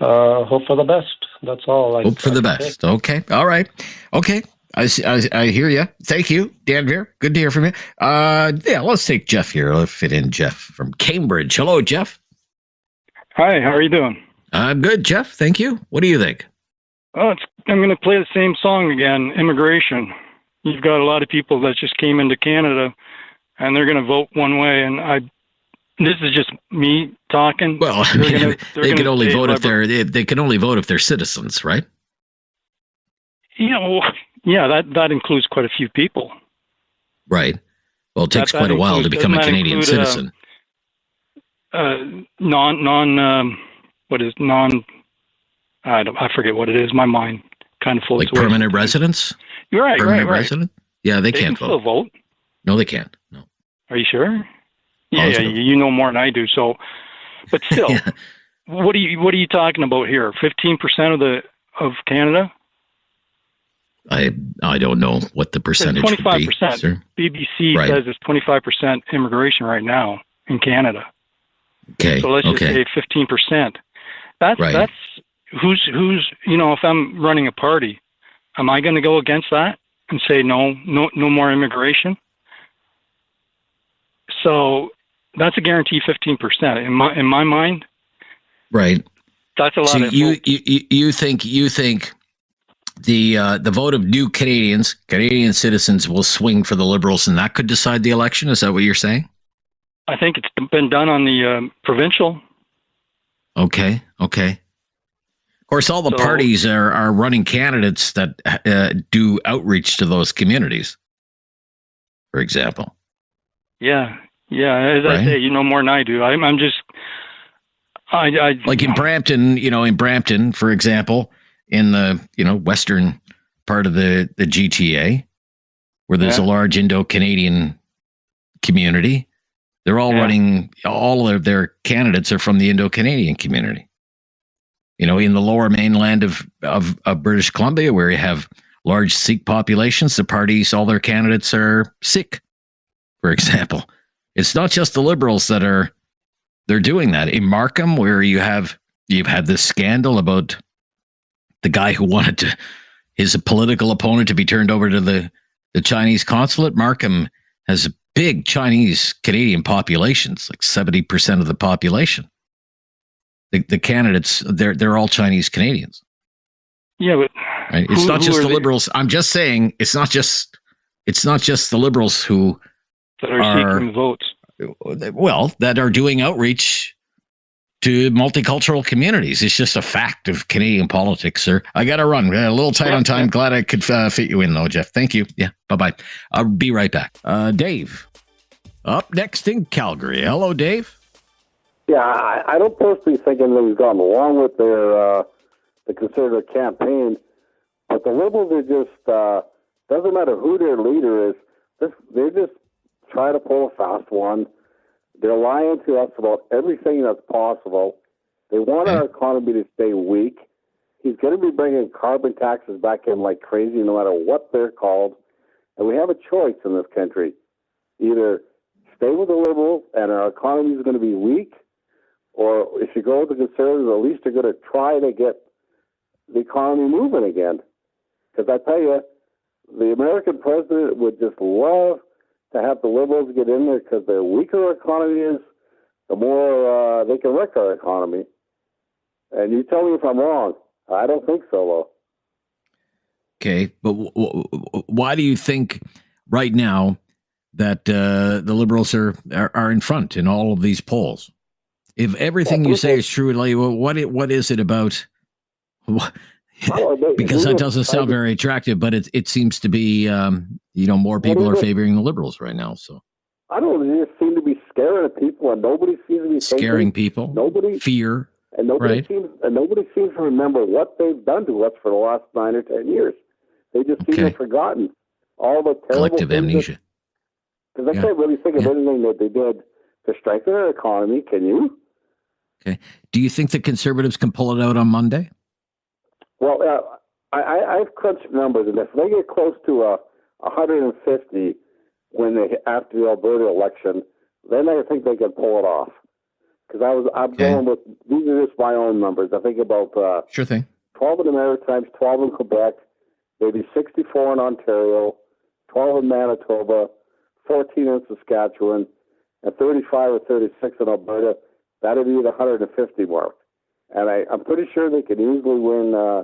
hope for the best. That's all. Hope for the best. Okay. All right. Okay. I hear you. Thank you, Danvir. Good to hear from you. Let's take Jeff here. Let's fit in Jeff from Cambridge. Hello, Jeff. Hi. How are you doing? I'm good, Jeff. Thank you. What do you think? I'm going to play the same song again, immigration. You've got a lot of people that just came into Canada, and they're going to vote one way. And this is just me talking. Well, they can only vote if they're citizens, right? That includes quite a few people. Right. Well, it takes quite a while to become a Canadian citizen. I forget what it is. My mind kind of floats away. Permanent residents? You're right. Permanent resident? Yeah, they can't vote. Still vote. No, they can't. No. Are you sure? Yeah, you know more than I do. So, but still, what are you talking about here? 15% of Canada? I don't know what the percentage would be. 25%. Sir. BBC says it's 25% immigration right now in Canada. Okay. So let's just say 15%. That's who's if I'm running a party, am I going to go against that and say no more immigration? So that's a guarantee 15% in my mind. Right. That's a lot. So of you think the vote of new Canadian citizens will swing for the Liberals, and that could decide the election? Is that what you're saying? I think it's been done on the provincial. Okay. Of course, all the parties are running candidates that do outreach to those communities, for example. Yeah. As I say, you know more than I do. I'm just, I like in Brampton, for example, in the western part of the GTA, where there's a large Indo-Canadian community. They're all running. All of their candidates are from the Indo-Canadian community. In the lower mainland of British Columbia, where you have large Sikh populations, the parties, all their candidates are Sikh, for example. It's not just the Liberals they're doing that. In Markham, where you've had this scandal about the guy who wanted his political opponent to be turned over to the Chinese consulate. Markham has a big Chinese Canadian populations, like 70% of the population. The candidates, they're all Chinese Canadians. Yeah, but right? It's not just the Liberals. I'm just saying it's not just the Liberals who that are seeking votes. Well, that are doing outreach to multicultural communities. It's just a fact of Canadian politics, sir. I got to run. We're a little tight on time. Glad I could fit you in, though, Jeff. Thank you. Yeah, bye-bye. I'll be right back. Dave, up next in Calgary. Hello, Dave. Yeah, I don't personally think anything's gone wrong with their the Conservative campaign, but the Liberals are just, doesn't matter who their leader is, they're just trying to pull a fast one. They're lying to us about everything that's possible. They want our economy to stay weak. He's going to be bringing carbon taxes back in like crazy, no matter what they're called. And we have a choice in this country. Either stay with the Liberals and our economy is going to be weak, or if you go with the Conservatives, at least they're going to try to get the economy moving again. Because I tell you, the American president would just love to have the Liberals get in there, because the weaker our economy is, the more they can wreck our economy. And you tell me if I'm wrong. I don't think so, though. Okay, but why do you think right now that the Liberals are in front in all of these polls? If everything you say is true, like, what is it about? Because that doesn't sound very attractive, but it seems to be more people are favoring the Liberals right now. So I don't know. They just seem to be scaring people, and nobody seems to be scaring people. Nobody fear, and nobody right? Nobody seems to remember what they've done to us for the last 9 or 10 years. They just seem to have forgotten all the terrible collective amnesia. Because I can't really think of anything that they did to strengthen our economy. Can you? Okay. Do you think the Conservatives can pull it out on Monday? Well, I've crunched numbers, and if they get close to 150 after the Alberta election, then I think they can pull it off. Because I'm going with, these are just my own numbers. I think about sure thing. 12 in the Maritimes, 12 in Quebec, maybe 64 in Ontario, 12 in Manitoba, 14 in Saskatchewan, and 35 or 36 in Alberta. That'd be the 150 mark. And I'm pretty sure they could easily win,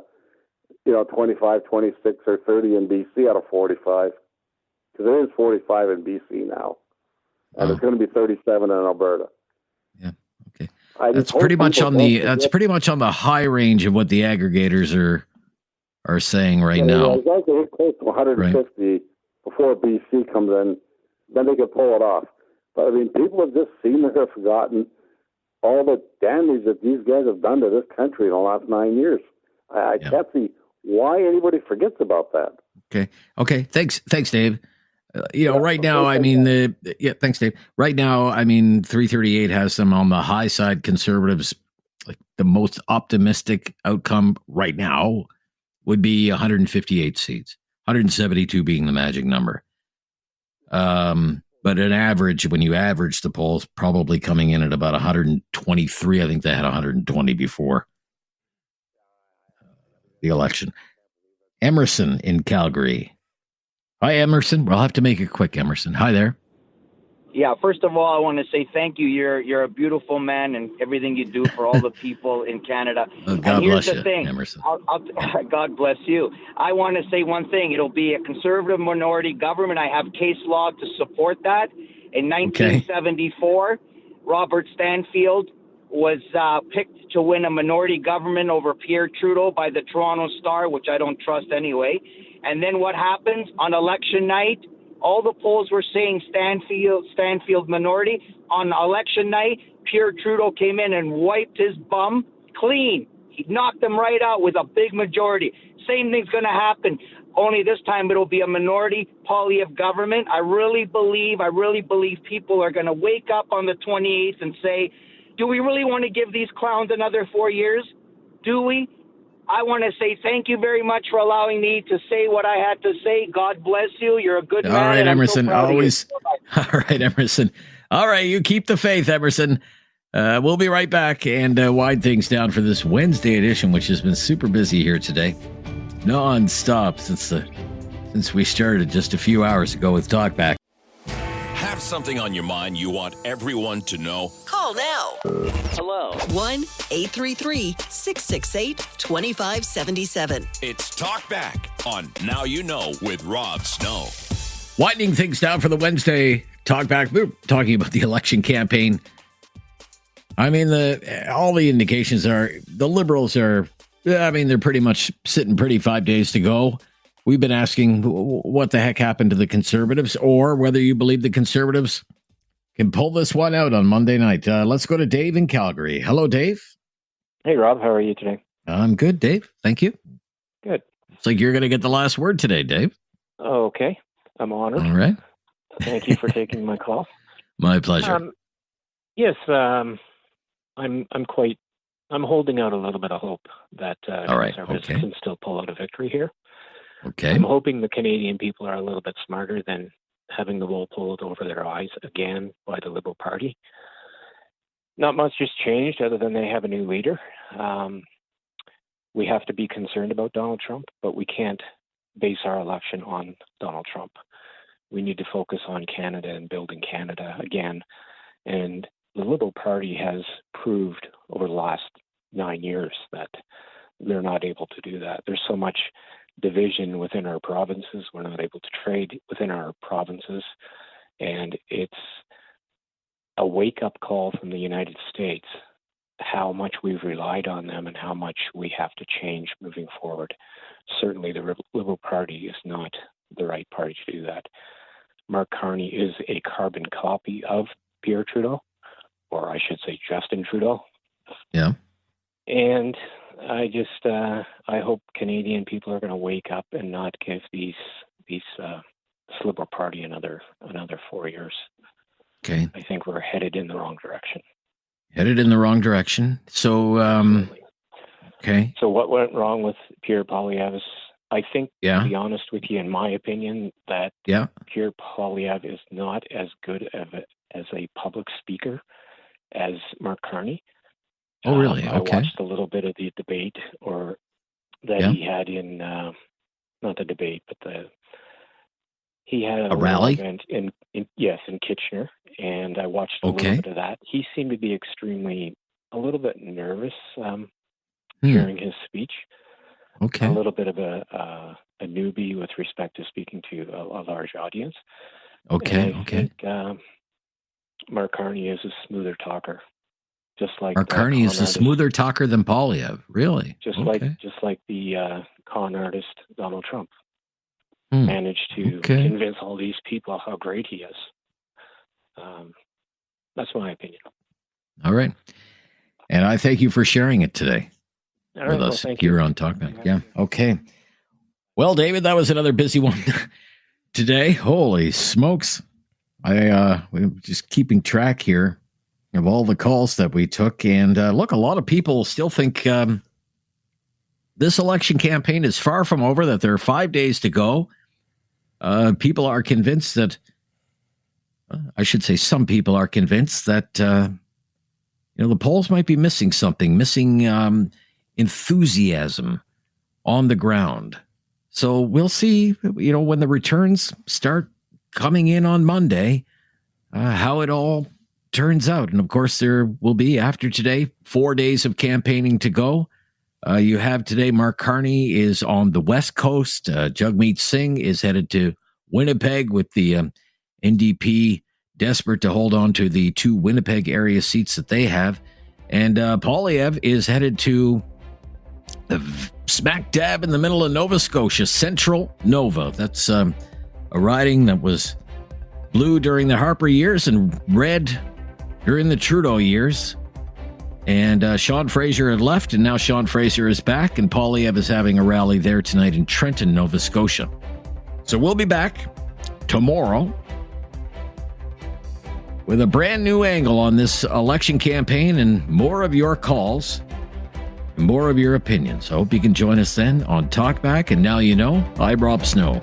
25, 26, or 30 in BC out of 45. Because there is 45 in BC now. And there's going to be 37 in Alberta. Yeah. Okay. That's pretty much on the high range of what the aggregators are saying right now. As long as they hit close to 150 before BC comes in, then they can pull it off. But I mean, people have just seemed to have forgotten all the damage that these guys have done to this country in the last 9 years. I can't see why anybody forgets about that. Okay. Thanks, Dave. Right now, I mean, thanks, Dave. Right now, I mean, 338 has them on the high side. Conservatives, like the most optimistic outcome right now would be 158 seats, 172 being the magic number. But an average, when you average the polls, probably coming in at about 123. I think they had 120 before the election. Emerson in Calgary. Hi, Emerson. We'll have to make it quick, Emerson. Hi there. Yeah, first of all, I want to say thank you. You're a beautiful man, and everything you do for all the people in Canada. God bless you, Emerson. God bless you. I want to say one thing. It'll be a conservative minority government. I have case law to support that. In 1974, Robert Stanfield was picked to win a minority government over Pierre Trudeau by the Toronto Star, which I don't trust anyway. And then what happens on election night? All the polls were saying Stanfield minority. On election night, Pierre Trudeau came in and wiped his bum clean. He knocked them right out with a big majority. Same thing's going to happen, only this time it'll be a minority Poilievre government. I really believe people are going to wake up on the 28th and say, do we really want to give these clowns another 4 years? Do we? I want to say thank you very much for allowing me to say what I had to say. God bless you. You're a good man. All right, Emerson. So always. All right, Emerson. All right, you keep the faith, Emerson. We'll be right back and wind things down for this Wednesday edition, which has been super busy here today, non-stop since we started just a few hours ago with Talkback. Have something on your mind you want everyone to know? Call now. Hello. 1-833-668-2577. It's Talkback on Now You Know with Rob Snow. Winding things down for the Wednesday Talkback. We're talking about the election campaign. I mean, all the indications are the Liberals are, they're pretty much sitting pretty 5 days to go. We've been asking what the heck happened to the Conservatives, or whether you believe the Conservatives can pull this one out on Monday night. Let's go to Dave in Calgary. Hello, Dave. Hey, Rob. How are you today? I'm good, Dave. Thank you. Good. It's like you're going to get the last word today, Dave. Okay. I'm honored. All right. Thank you for taking my call. My pleasure. Yes, I'm holding out a little bit of hope that Conservatives can still pull out a victory here. Okay. I'm hoping the Canadian people are a little bit smarter than having the wool pulled over their eyes again by the Liberal Party. Not much has changed other than they have a new leader. We have to be concerned about Donald Trump, but we can't base our election on Donald Trump. We need to focus on Canada and building Canada again. And the Liberal Party has proved over the last 9 years that they're not able to do that. There's so much division within our provinces. We're not able to trade within our provinces. And it's a wake-up call from the United States, how much we've relied on them and how much we have to change moving forward. Certainly the Liberal Party is not the right party to do that. Mark Carney is a carbon copy of Pierre Trudeau, or I should say Justin Trudeau. Yeah. And I just, I hope Canadian people are going to wake up and not give this Liberal Party another 4 years. Okay. I think we're headed in the wrong direction. Headed in the wrong direction. So, okay. So what went wrong with Pierre Poilievre is, I think, to be honest with you, in my opinion, that Pierre Poilievre is not as good as a public speaker as Mark Carney. Oh, really? I Okay. watched a little bit of the debate that he had in, not the debate, but he had a rally event in Kitchener, and I watched a little bit of that. He seemed to be a little bit nervous during his speech. Okay. A little bit of a newbie with respect to speaking to a large audience. Okay. And I think Mark Carney is a smoother talker. Just like Mark Carney is a smoother talker than Poilievre, really. Just like the con artist Donald Trump managed to convince all these people how great he is. That's my opinion. All right, and I thank you for sharing it today with us here on Talkback. Yeah. Okay. Well, David, that was another busy one today. Holy smokes! We're just keeping track here of all the calls that we took. And look, a lot of people still think this election campaign is far from over, that there are 5 days to go. People are convinced that, I should say some people are convinced that, the polls might be missing something, missing enthusiasm on the ground. So we'll see, when the returns start coming in on Monday, how it all turns out. And of course, there will be, after today, 4 days of campaigning to go. You have today, Mark Carney is on the West Coast. Jagmeet Singh is headed to Winnipeg with the NDP desperate to hold on to the 2 Winnipeg area seats that they have. And Poilievre is headed to smack dab in the middle of Nova Scotia, Central Nova. That's a riding that was blue during the Harper years and red during the Trudeau years. And Sean Fraser had left, and now Sean Fraser is back, and Poilievre is having a rally there tonight in Trenton, Nova Scotia. So we'll be back tomorrow with a brand new angle on this election campaign and more of your calls, more of your opinions. I hope you can join us then on Talkback. And now you know, I'm Rob Snow.